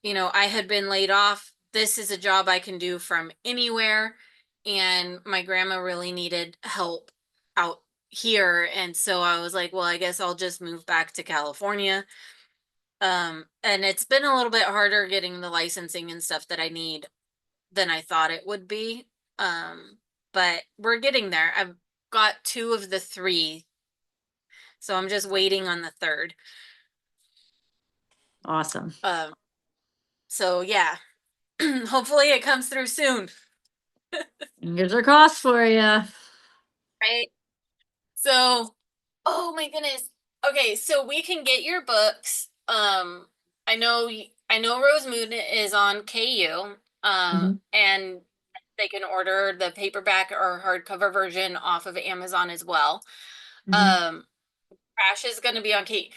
I had been laid off. This is a job I can do from anywhere, and my grandma really needed help out here, and so I was like, well, I guess I'll just move back to California. And it's been a little bit harder getting the licensing and stuff that I need than I thought it would be. But we're getting there. I've got two of the three, so I'm just waiting on the third. Awesome. Um, so yeah, hopefully it comes through soon, Fingers are crossed for you. right? So, oh my goodness. Okay, so we can get your books. I know Rose Moon is on KU. Hmm. And they can order the paperback or hardcover version off of Amazon as well. Hmm. Um, Crash is going to be on Kate.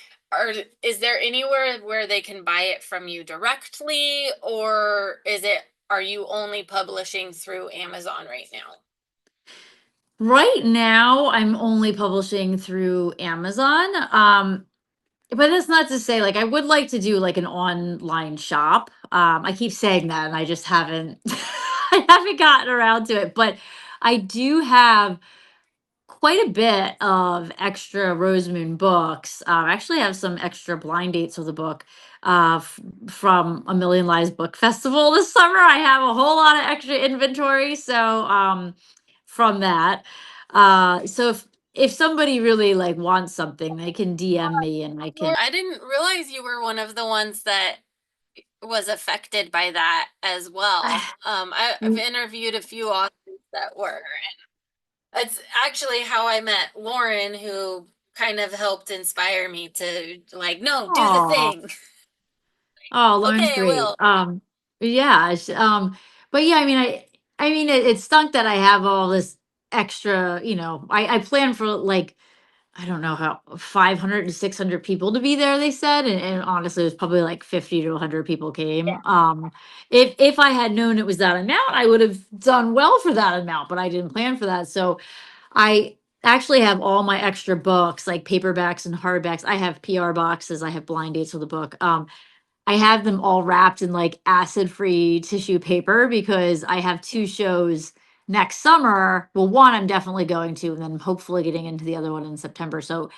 Is there anywhere where they can buy it from you directly, or are you only publishing through Amazon right now? Right now, I'm only publishing through Amazon. But that's not to say, like, I would like to do like an online shop. I keep saying that and I just haven't I haven't gotten around to it. But I do have quite a bit of extra Rosemoon books. I actually have some extra blind dates of the book from A Million Lies Book Festival this summer. I have a whole lot of extra inventory. So from that, so if somebody really like wants something, they can DM me and I can. I didn't realize you were one of the ones that was affected by that as well. I've interviewed a few authors that were. It's actually how I met Lauren, who kind of helped inspire me to like, no, do the Oh, thing. oh, Lauren's Okay, I great. will. Yeah, but yeah, I mean, it stunk that I have all this extra. I planned for like I don't know how 500 to 600 people to be there. They said, and honestly, it was probably like 50 to 100 people came. If I had known it was that amount, I would have done well for that amount, but I didn't plan for that. So I actually have all my extra books, like paperbacks and hardbacks. I have PR boxes. I have blind dates with the book. I have them all wrapped in like acid-free tissue paper because I have two shows next summer. Well, one I'm definitely going to, and then hopefully getting into the other one in September. So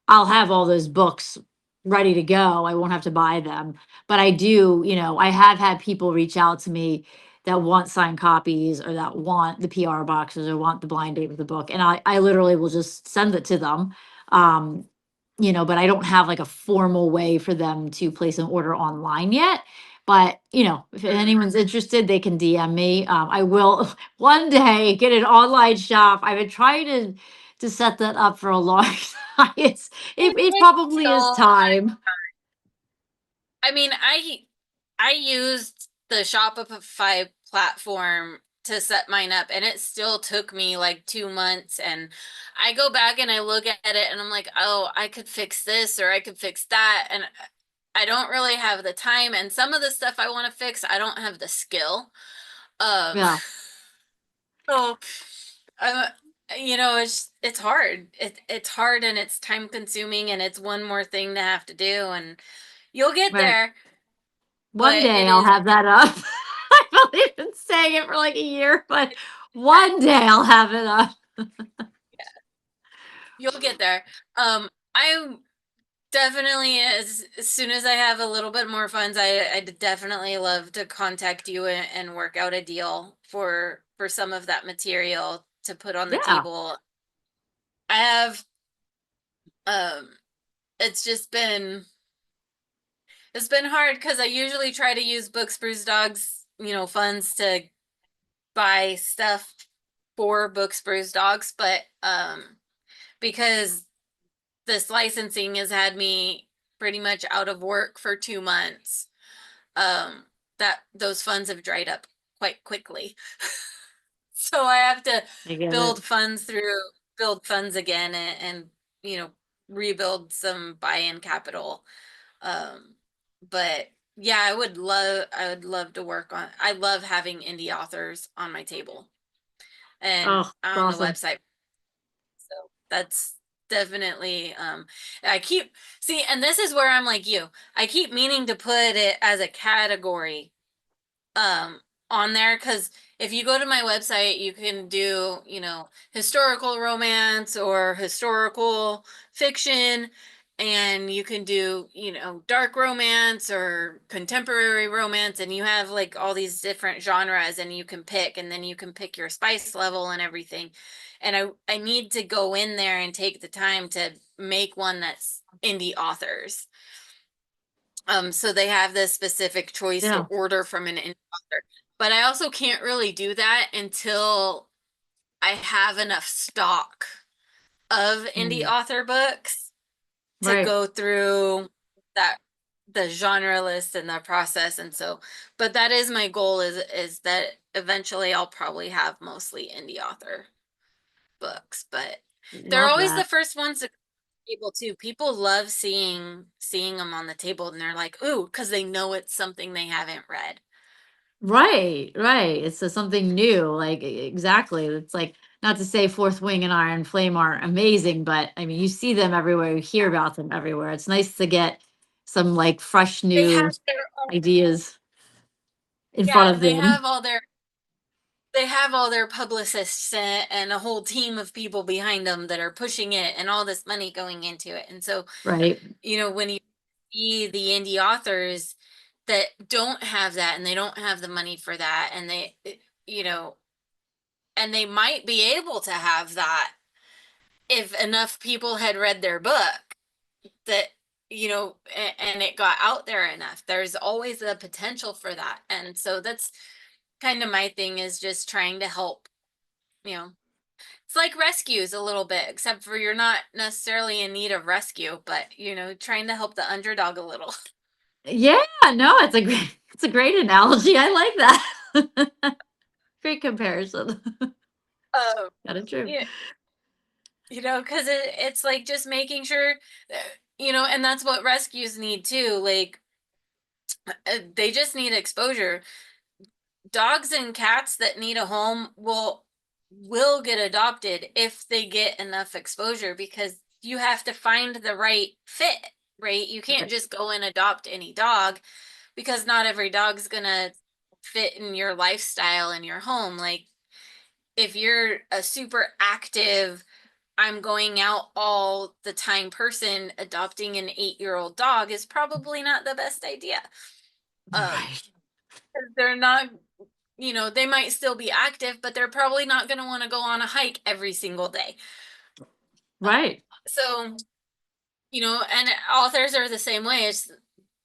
I'll have all those books ready to go. I won't have to buy them. But I do, I have had people reach out to me that want signed copies or that want the PR boxes or want the blind date with the book. And I literally will just send it to them. Um, but I don't have like a formal way for them to place an order online yet. But, if Mhm. anyone's interested, they can DM me. I will one day get an online shop. I've been trying to set that up for a long time. It probably is So, time. I mean, I used the Shopify platform to set mine up, and it still took me like 2 months. And I go back and I look at it, and I'm like, oh, I could fix this or I could fix that, and I don't really have the time. And some of the stuff I want to fix, I don't have the skill. Um, Yeah, so, uh, it's hard. It's hard and it's time consuming, and it's one more thing to have to do, and you'll get right. there, One but day it I'll is. have that up. I've only been saying it for like a year, but one day I'll have it up. You'll get there. I definitely, as soon as I have a little bit more funds, I'd definitely love to contact you and work out a deal for some of that material to put on the Yeah. table. I have, um, it's just been it's been hard because I usually try to use Books Brews Dogs, funds to buy stuff for Books Brews Dogs, but because this licensing has had me pretty much out of work for 2 months. Um, that those funds have dried up quite quickly. So I have to I get it. build funds through build funds again and rebuild some buy-in capital. Um, but yeah, I would love to work on I love having indie authors on my table and Oh, it's on the awesome. website. So that's definitely I keep see, and this is where I'm like you. I keep meaning to put it as a category um on there because if you go to my website, you can do, historical romance or historical fiction, and you can do, dark romance or contemporary romance, and you have like all these different genres and you can pick, and then you can pick your spice level and everything. And I need to go in there and take the time to make one that's indie authors. So they have this specific choice to Yeah. order from an indie author. But I also can't really do that until I have enough stock of indie Mm, author books to right. go through that the genre list and that process. And so, but that is my goal is that eventually I'll probably have mostly indie author books, but they're Love always the that. first ones to table too. People love seeing them on the table, and they're like, "Ooh," because they know it's something they haven't read. Right, right. It's something new. Like exactly. It's like not to say Fourth Wing and Iron Flame aren't amazing, but I mean you see them everywhere, you hear about them everywhere. It's nice to get some like fresh They have new their own, ideas in front yeah, of and they them. have all their they have all their publicists and a whole team of people behind them that are pushing it and all this money going into it. And so, Right. when you see the indie authors that don't have that and they don't have the money for that, and you know, and they might be able to have that if enough people had read their book, that and it got out there enough. There's always a potential for that. And so that's kind of my thing, is just trying to help. It's like rescues a little bit, except for you're not necessarily in need of rescue, but trying to help the underdog a little. Yeah, no, it's a great analogy. I like that. Great comparison. um Kind of true. yeah, because it's like just making sure and that's what rescues need too. Like, they just need exposure. Dogs and cats that need a home will get adopted if they get enough exposure, because you have to find the right fit, right? You can't Right. just go and adopt any dog, because not every dog's gonna fit in your lifestyle in your home. Like, if you're a super active, I'm going out all the time person, adopting an 8-year-old dog is probably not the best idea. Um, Right. they're not, they might still be active, but they're probably not going to want to go on a hike every single day. Uh, Right. so, and authors are the same way. It's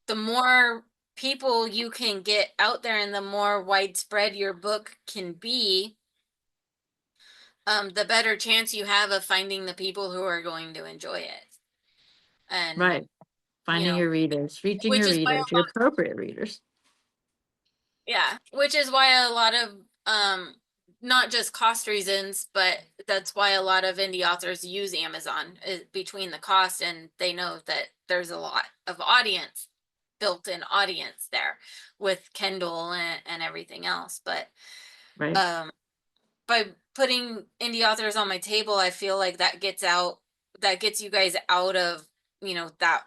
the more people you can get out there and the more widespread your book can be, the better chance you have of finding the people who are going to enjoy it. And, Right. Finding your readers, reaching which your is why readers, your appropriate readers. yeah, which is why a lot of not just cost reasons, but that's why a lot of indie authors use Amazon, between the cost, and they know that there's a lot of audience, built-in audience there with Kindle and everything else. But Right. um by putting indie authors on my table, I feel like that gets you guys out of, that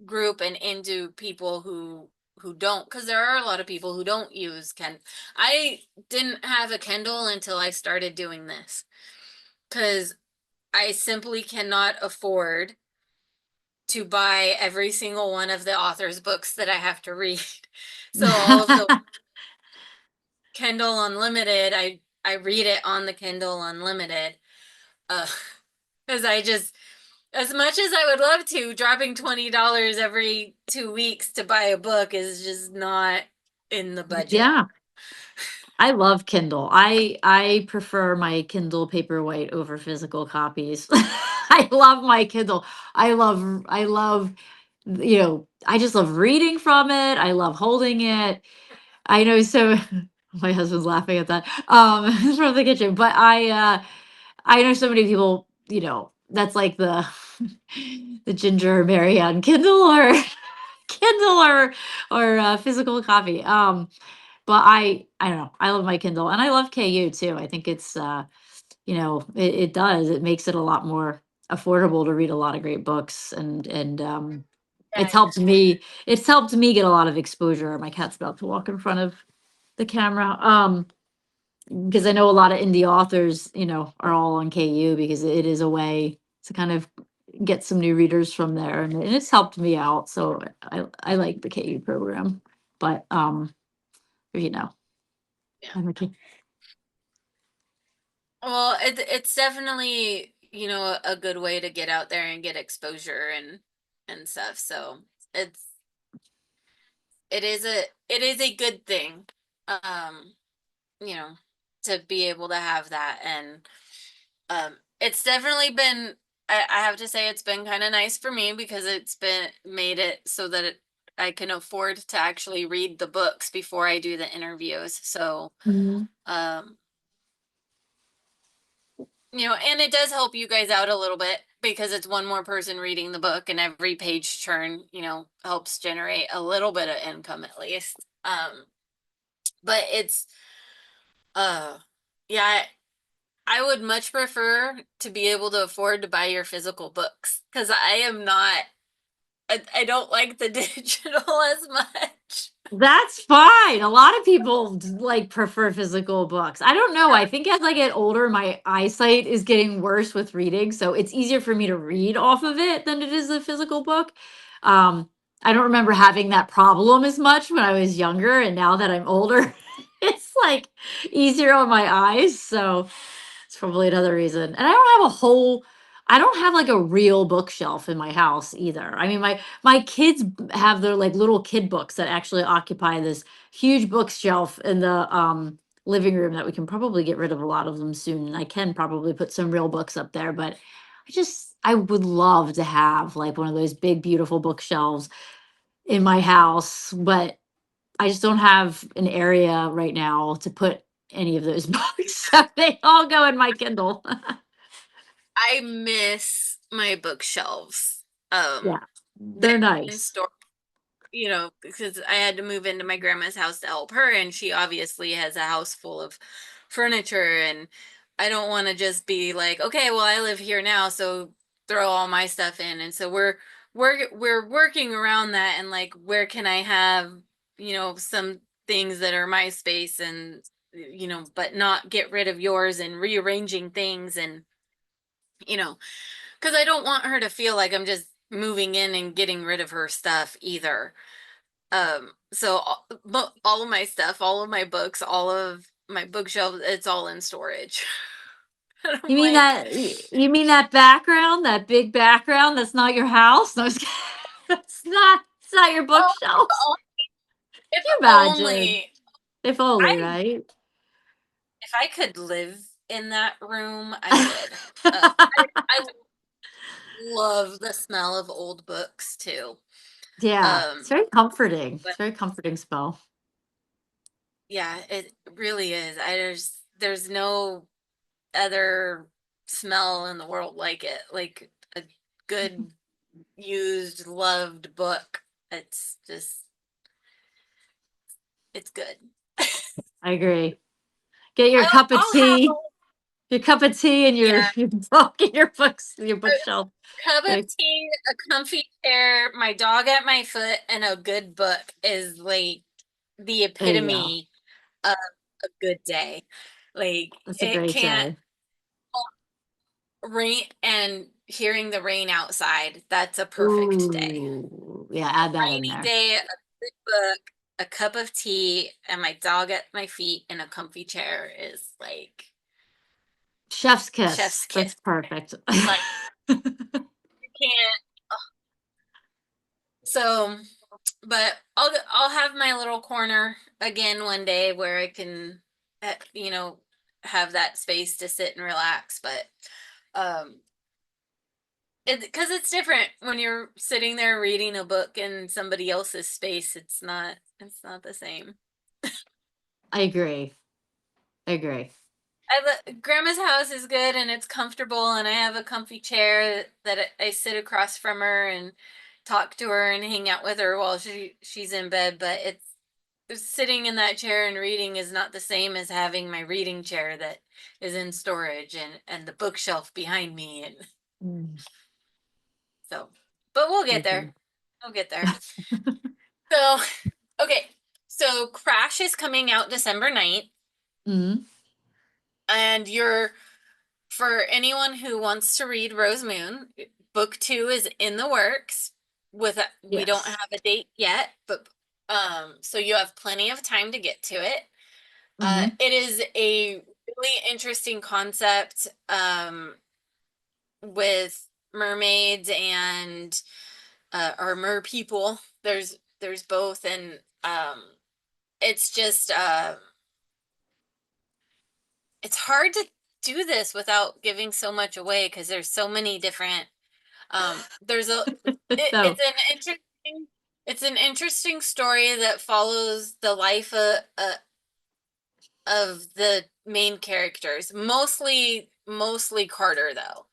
group and into people who don't, because there are a lot of people who don't use Kindle. I didn't have a Kindle until I started doing this, because I simply cannot afford to buy every single one of the author's books that I have to read. So all of the Kindle Unlimited, I read it on the Kindle Unlimited, because I just, as much as I would love to, dropping $20 every 2 weeks to buy a book is just not in the budget. Yeah. I love Kindle. I prefer my Kindle Paperwhite over physical copies. I love my Kindle. I love I just love reading from it. I love holding it. I know, so my husband's laughing at that. From the kitchen. But I know so many people, that's like the the Ginger Mary on Kindle or Kindle or physical copy. But I don't know. I love my Kindle and I love KU too. I think it's it does. It makes it a lot more affordable to read a lot of great books and Yeah, it's helped me get a lot of exposure. My cat's about to walk in front of the camera. Because I know a lot of indie authors, are all on KU because it is a way to kind of get some new readers from there, and it's helped me out. So I like the KU program, but you know, yeah. I'm a kid. Well, it's definitely, a good way to get out there and get exposure and stuff. So it's it is a good thing. Um, you know, to be able to have that. And it's definitely been, I have to say, it's been kind of nice for me, because it's been made it so that I can afford to actually read the books before I do the interviews. So Mhm. um and it does help you guys out a little bit, because it's one more person reading the book, and every page turn, helps generate a little bit of income at least. But it's uh yeah, I would much prefer to be able to afford to buy your physical books, because I am not I don't like the digital as much. That's fine. A lot of people like prefer physical books. I don't know. I think as I get older, my eyesight is getting worse with reading, so it's easier for me to read off of it than it is a physical book. Um, I don't remember having that problem as much when I was younger, and now that I'm older, it's like easier on my eyes. So it's probably another reason. And I don't have like a real bookshelf in my house either. I mean, my kids have their like little kid books that actually occupy this huge bookshelf in the living room that we can probably get rid of a lot of them soon. And I can probably put some real books up there, but I would love to have like one of those big beautiful bookshelves in my house, but I just don't have an area right now to put any of those books. So they all go in my Kindle. I miss my bookshelves. Yeah, They're they're in nice. store, because I had to move into my grandma's house to help her, and she obviously has a house full of furniture, and I don't want to just be like, okay, well, I live here now, so throw all my stuff in. And so we're working around that, and like, where can I have, some things that are my space, and but not get rid of yours, and rearranging things, and you know because I don't want her to feel like I'm just moving in and getting rid of her stuff either. So all of my stuff, all of my books, all of my bookshelves, it's all in storage. And I'm like, You mean that background, that big background that's not your house? No, it's not your oh, bookshelves. oh, if Can you imagine? only If only, I right? if I could live in that room, I would. I love the smell of old books too. Yeah, it's Um, very comforting. but It's very comforting spell. yeah, it really is. There's no other smell in the world like it. Like a good used loved book. It's just it's good. I agree. Get your cup of I'll have tea, your cup of tea and yeah, your book and your books, your a bookshelf. cup of Like, tea, a comfy chair, my dog at my foot, and a good book is like the there you go. epitome of a good day. Like That's a it great can't day. rain, and hearing the rain outside, that's a perfect day. Ooh, yeah, add that in Rainy there. day, a good book, a cup of tea, and my dog at my feet in a comfy chair is like Chef's chef's kiss. kiss. That's perfect. Like you can't. So, but I'll have my little corner again one day where I can, have that space to sit and relax. But um, because it's different when you're sitting there reading a book in somebody else's space. It's not the same. I agree. I agree. Grandma's house is good and it's comfortable, and I have a comfy chair that I sit across from her and talk to her and hang out with her while she's in bed. But it's sitting in that chair and reading is not the same as having my reading chair that is in storage, and the bookshelf behind me. And Mm, so, but we'll I get there. agree. We'll get there. So, okay. So Crash is coming out December 9th, Mhm. and for anyone who wants to read Rose Moon, book 2 is in the works. We don't Yes. have a date yet, but so you have plenty of time to get to it. Mhm. It is a really interesting concept, with mermaids and or mer people. There's both, and it's just it's hard to do this without giving so much away, because there's so many different there's a it, So, it's an interesting story that follows the life of the main characters, mostly Carter, though,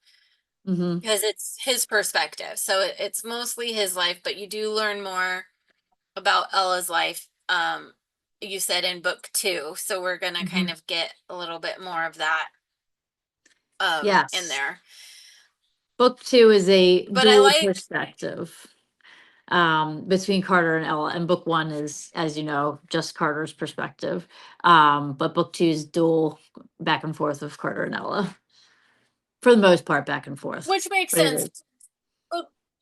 mhm. because it's his perspective, so it's mostly his life, but you do learn more about Ella's life, you said, in book 2, so we're gonna kind Mhm. of get a little bit more of that in Yes. there. Book 2 is a But I dual like perspective. between Carter and Ella. And book one is, as you know, just Carter's perspective. But book two is dual back and forth of Carter and Ella. For the most part, back and forth. Which makes But it sense. is.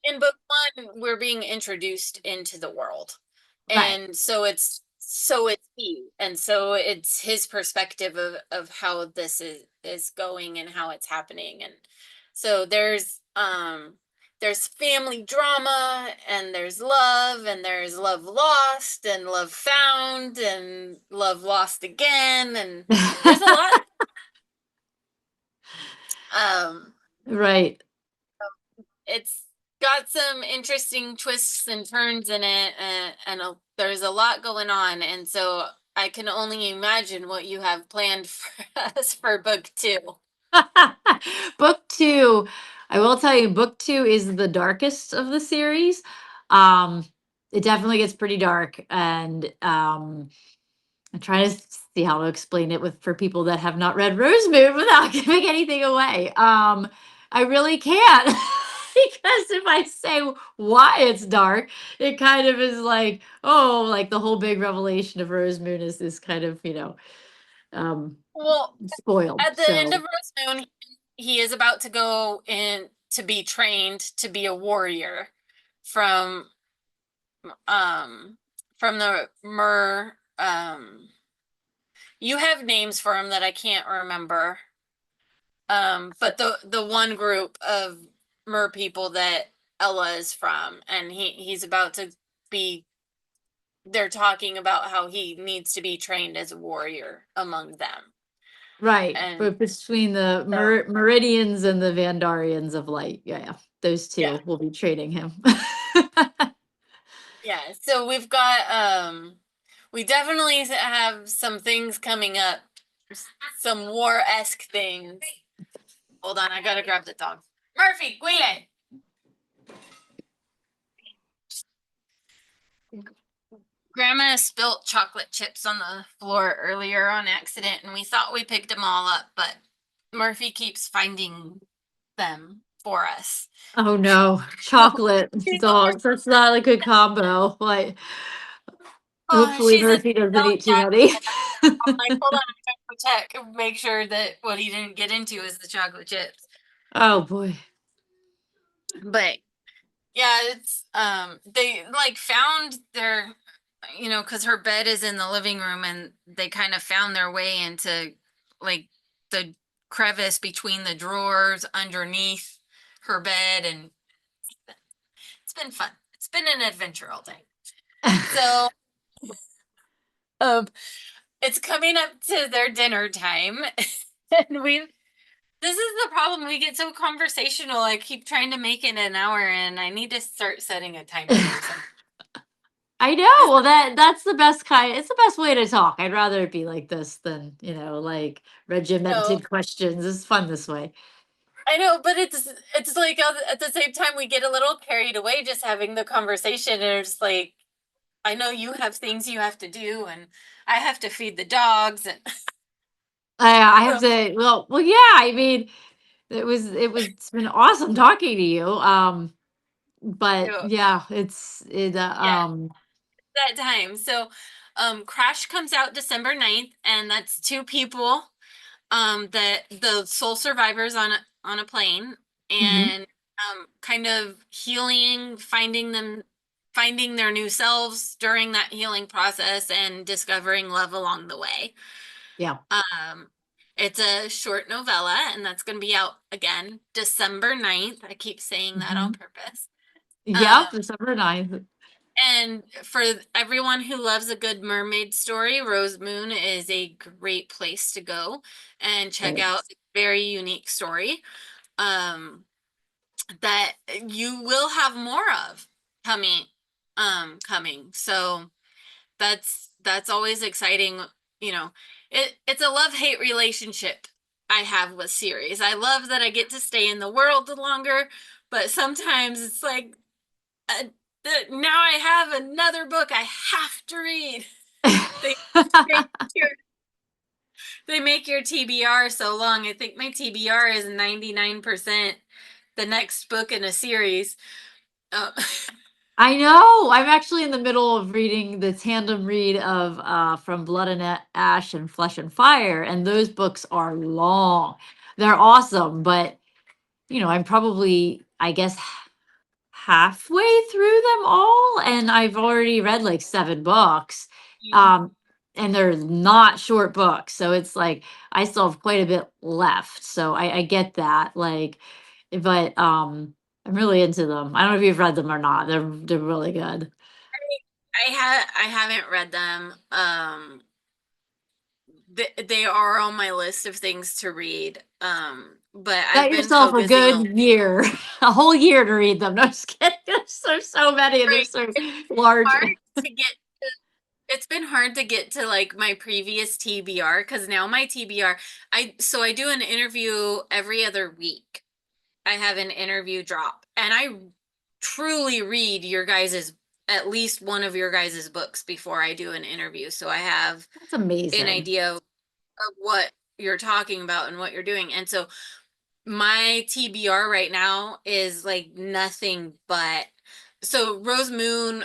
In book one, we're being introduced into the world. Right. And so it's he. And so it's his perspective of how this is going and how it's happening. And so there's family drama, and there's love, and there's love lost, and love found, and love lost again, and there's a lot. Right. It's got some interesting twists and turns in it, and there's a lot going on, and so I can only imagine what you have planned for us for book two. Book two, I will tell you, book two is the darkest of the series. It definitely gets pretty dark, and I'm trying to see how to explain it with for people that have not read Rosemoon without giving anything away. I really can't because if I say why it's dark, it kind of is like, oh, like the whole big revelation of Rosemoon is this kind of, Well, spoiled. at the end So of Rosemoon, he is about to go in to be trained to be a warrior from the you have names for them that I can't remember. But the one group of mer people that Ella is from, and he's about to be. They're talking about how he needs to be trained as a warrior among them, right, and but between the so Meridians and the Vandarians of Light, yeah, those yeah, two will be trading him. yeah. So we've got we definitely have some things coming up, some war-esque things. Hold on, I gotta grab the dog. Murphy, Guile. Grandma spilt chocolate chips on the floor earlier on accident, and we thought we picked them all up, but Murphy keeps finding them for us. Oh no, So chocolate she's over. dogs. That's not a good combo. Like, hopefully She's a Murphy doesn't dog eat too dad. many. I'm like, hold on, I gotta check, make sure that what he didn't get into is the chocolate chips. Oh boy. But yeah, it's they like found their, because her bed is in the living room, and they kind of found their way into like the crevice between the drawers underneath her bed, and it's been fun. It's been an adventure all day. So um it's coming up to their dinner time, and this is the problem. We get so conversational. I keep trying to make it an hour, and I need to start setting a timer or something. I know. Well, that's the best kind. It's the best way to talk. I'd rather it be like this than, like No, regimented questions. It's fun this way. I know, but it's like at the same time we get a little carried away just having the conversation, and it's like I know you have things you have to do, and I have to feed the dogs, and I have so, to, well, yeah. I mean, it's been awesome talking to you. But yeah, yeah, that time. So, Crash comes out December 9th, and that's two people, that the sole survivors on a plane, mhm, and kind of healing, finding their new selves during that healing process, and discovering love along the way. yeah. Um, it's a short novella, and that's going to be out again December 9th. I keep saying that on Mhm. purpose. Yep, Um, December 9th. and for everyone who loves a good mermaid story, Rose Moon is a great place to go and check Right. out a very unique story, um, that you will have more of coming coming. So that's always exciting. You know, it's a love-hate relationship I have with series. I love that I get to stay in the world longer, but sometimes it's like, uh, now I have another book I have to read. They make your they make your TBR so long. I think my TBR is 99% the next book in a series. Uh, I know. I'm actually in the middle of reading the tandem read of From Blood and Ash and Flesh and Fire, and those books are long. They're awesome, but I'm probably, I guess, halfway through them all, and I've already read like 7 books. Um, and they're not short books, so it's like I still have quite a bit left. So I get that, like, but I'm really into them. I don't know if you've read them or not. They're really good. I haven't read them. They are on my list of things to read. But I've Got been yourself a focusing a good year, a whole year to read them. No, just kidding. There's so many, and they're right. so It's large. hard to get to, it's been hard to get to like my previous TBR because now my TBR, I do an interview every other week. I have an interview drop and I truly read your guys's at least one of your guys's books before I do an interview. So I have That's an amazing. idea of what you're talking about and what you're doing. And so my TBR right now is like nothing but so Rose Moon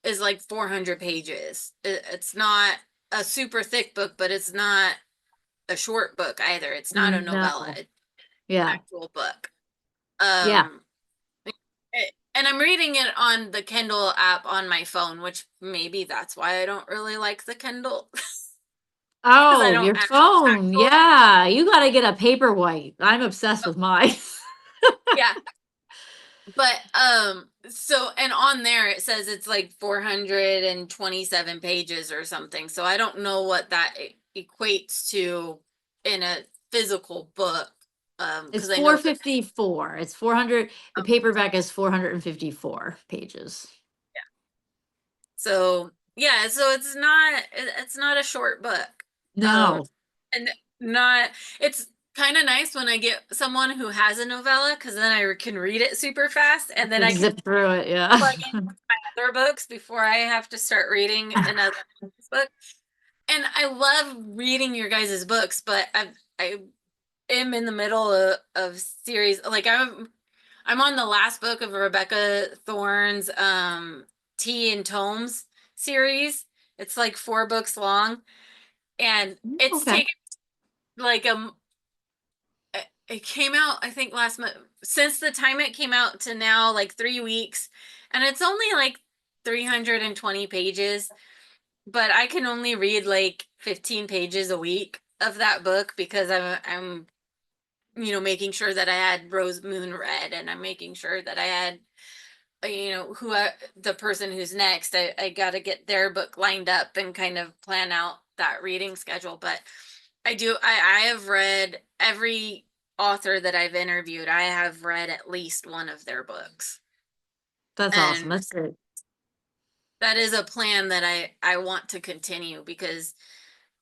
is like 400 pages. It's not a super thick book, but it's not a short book either. It's not a novella. No. It's an Yeah. actual book. Yeah. And I'm reading it on the Kindle app on my phone, which maybe that's why I don't really like the Kindle because I Oh, don't your phone. actually Yeah. You got to get a paperweight. I'm obsessed with mine. yeah. But so and on there it says it's like 427 pages or something. So I don't know what that equates to in a physical book. It's Because I know the 454. It's 400. The paperback is 454 pages. so yeah, so it's not a short book. Um No, and not it's kind of nice when I get someone who has a novella because then I can read it super fast and then I just can zip through it. Yeah. plug in my other books before I have to start reading another book. And I love reading your guys' books, but I am in the middle of series like I'm on the last book of Rebecca Thorne's Tea and Tomes series. It's like 4 books long, and it's Okay. taken like it came out I think last month. Since the time it came out to now, like 3 weeks, and it's only like 320 pages, but I can only read like 15 pages a week of that book because I'm making sure that I had Rose Moon read and I'm making sure that I had the person who's next. I got to get their book lined up and kind of plan out that reading schedule. But I have read every author that I've interviewed. I have read at least one of their books. That's awesome. And That's great. that is a plan that I want to continue because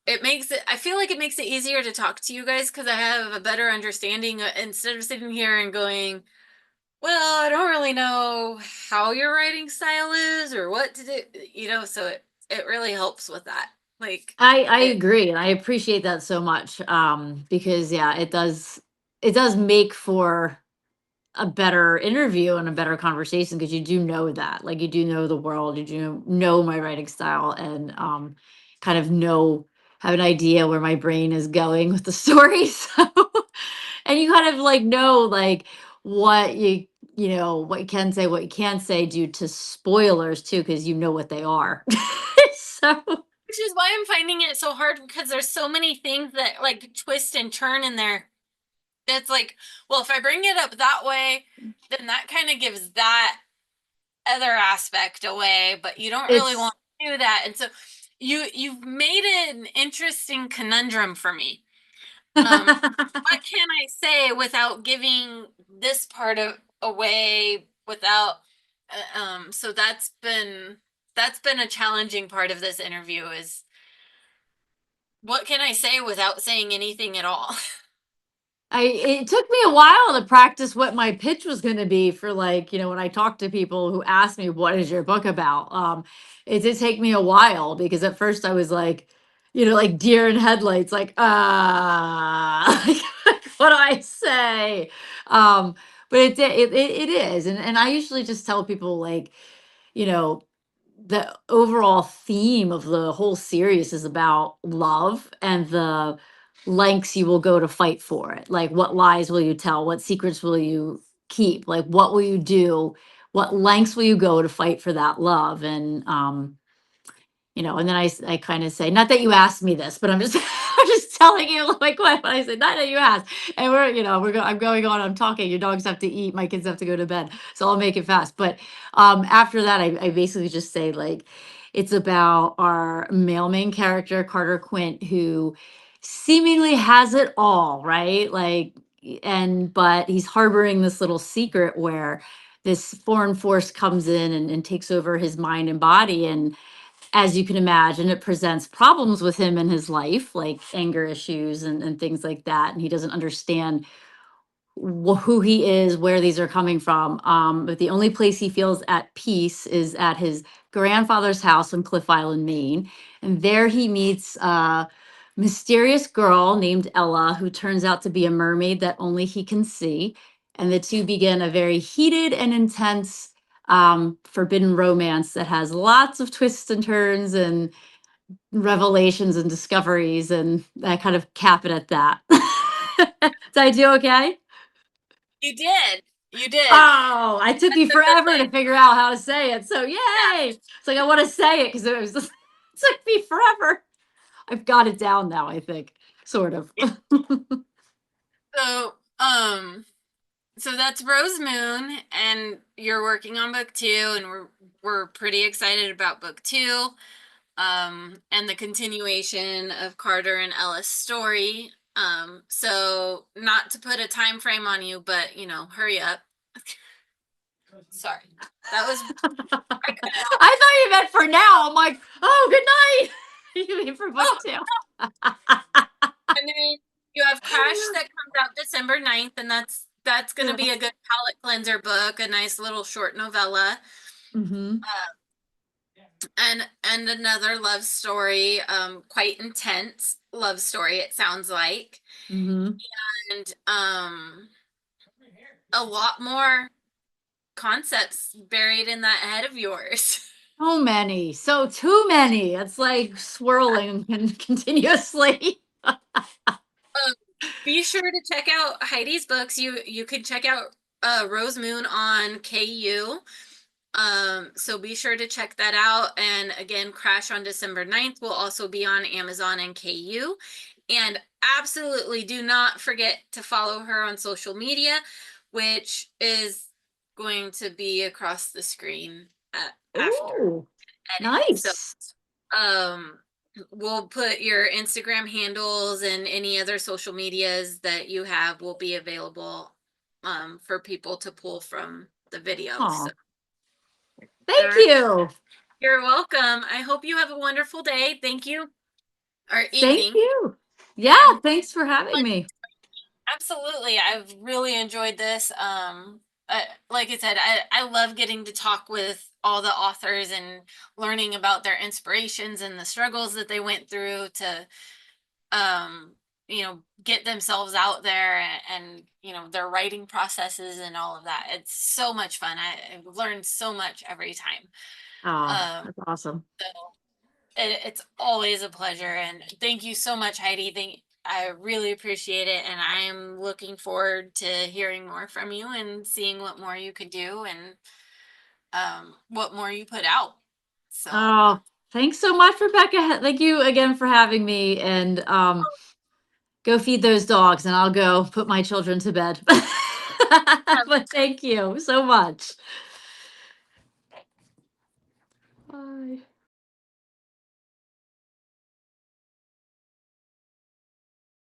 I feel like it makes it easier to talk to you guys because I have a better understanding instead of sitting here and going, well, I don't really know how your writing style is or what to do, so it really helps with that. Like I it agree, and I appreciate that so much. Because yeah, it does make for a better interview and a better conversation because you do know that, like, you do know the world, you do know my writing style, and kind of have an idea where my brain is going with the story. So, and you kind of like know like what what you can say, what you can't say due to spoilers too, because you know what they are. So which is why I'm finding it so hard because there's so many things that like twist and turn in there. It's like, well, if I bring it up that way, then that kind of gives that other aspect away, but you don't really it's want to do that. And so you've made it an interesting conundrum for me. What can I say without giving this part of away without so that's been a challenging part of this interview is what can I say without saying anything at all? it took me a while to practice what my pitch was going to be for, like, when I talk to people who ask me what is your book about. It did take me a while because at first I was like, like deer in headlights, like, what do I say? um But it is, and I usually just tell people, like, you know, the overall theme of the whole series is about love and the lengths you will go to fight for it. Like, what lies will you tell? What secrets will you keep? Like, what will you do? What lengths will you go to fight for that love? And and then I kind of say, not that you asked me this, but I'm just I'm just telling you, like, what I said, not that you asked. And I'm going on, I'm talking, your dogs have to eat, my kids have to go to bed. So I'll make it fast. But after that, I basically just say, like, it's about our male main character, Carter Quint, who seemingly has it all, right? Like, but he's harboring this little secret where this foreign force comes in and takes over his mind and body. And as you can imagine, it presents problems with him in his life, like anger issues and things like that. And he doesn't understand who he is, where these are coming from. But the only place he feels at peace is at his grandfather's house in Cliff Island, Maine. And there he meets a mysterious girl named Ella, who turns out to be a mermaid that only he can see. And the two begin a very heated and intense forbidden romance that has lots of twists and turns and revelations and discoveries. And I kind of cap it at that. Did I do okay? You did. You did. Oh, I took That's you a good forever thing. to figure out how to say it. So Yeah. yay! It's like I want to say it because it was just it took me forever. I've got it down now, I think. Sort of. So, so that's Rose Moon, and you're working on book 2, and we're pretty excited about book 2, and the continuation of Carter and Ella's story. So not to put a time frame on you, but hurry up. Sorry, that was. I thought you meant for now. I'm like, oh, good night. You mean for book Oh, 2? and then you have Crash that comes out December 9th, and that's going to be a good palate cleanser book, a nice little short novella. Mm-hmm. And another love story, quite intense love story, it sounds like. Mm-hmm. And a lot more concepts buried in that head of yours. So many. So too many. It's like swirling and continuously. Be sure to check out Heidi's books. You can check out Rose Moon on KU. So be sure to check that out. And again, Crash on December 9th will also be on Amazon and KU. And absolutely do not forget to follow her on social media, which is going to be across the screen after Ooh, editing. So nice. we'll put your Instagram handles and any other social medias that you have will be available for people to pull from the video. Aw. So Thank you. you're welcome. I hope you have a wonderful day. Thank you. Or Thank evening. you. Yeah, And thanks for having me. absolutely. I've really enjoyed this. Like I said, I love getting to talk with all the authors and learning about their inspirations and the struggles that they went through to get themselves out there and their writing processes and all of that. It's so much fun. I've learned so much every time. Oh, Um, that's awesome. so it's always a pleasure, and thank you so much, Heidi. I really appreciate it, and I am looking forward to hearing more from you and seeing what more you could do and what more you put out. So Oh, thanks so much, Rebecca. Thank you again for having me. And go feed those dogs, and I'll go put my children to bed. But thank you so much. Bye.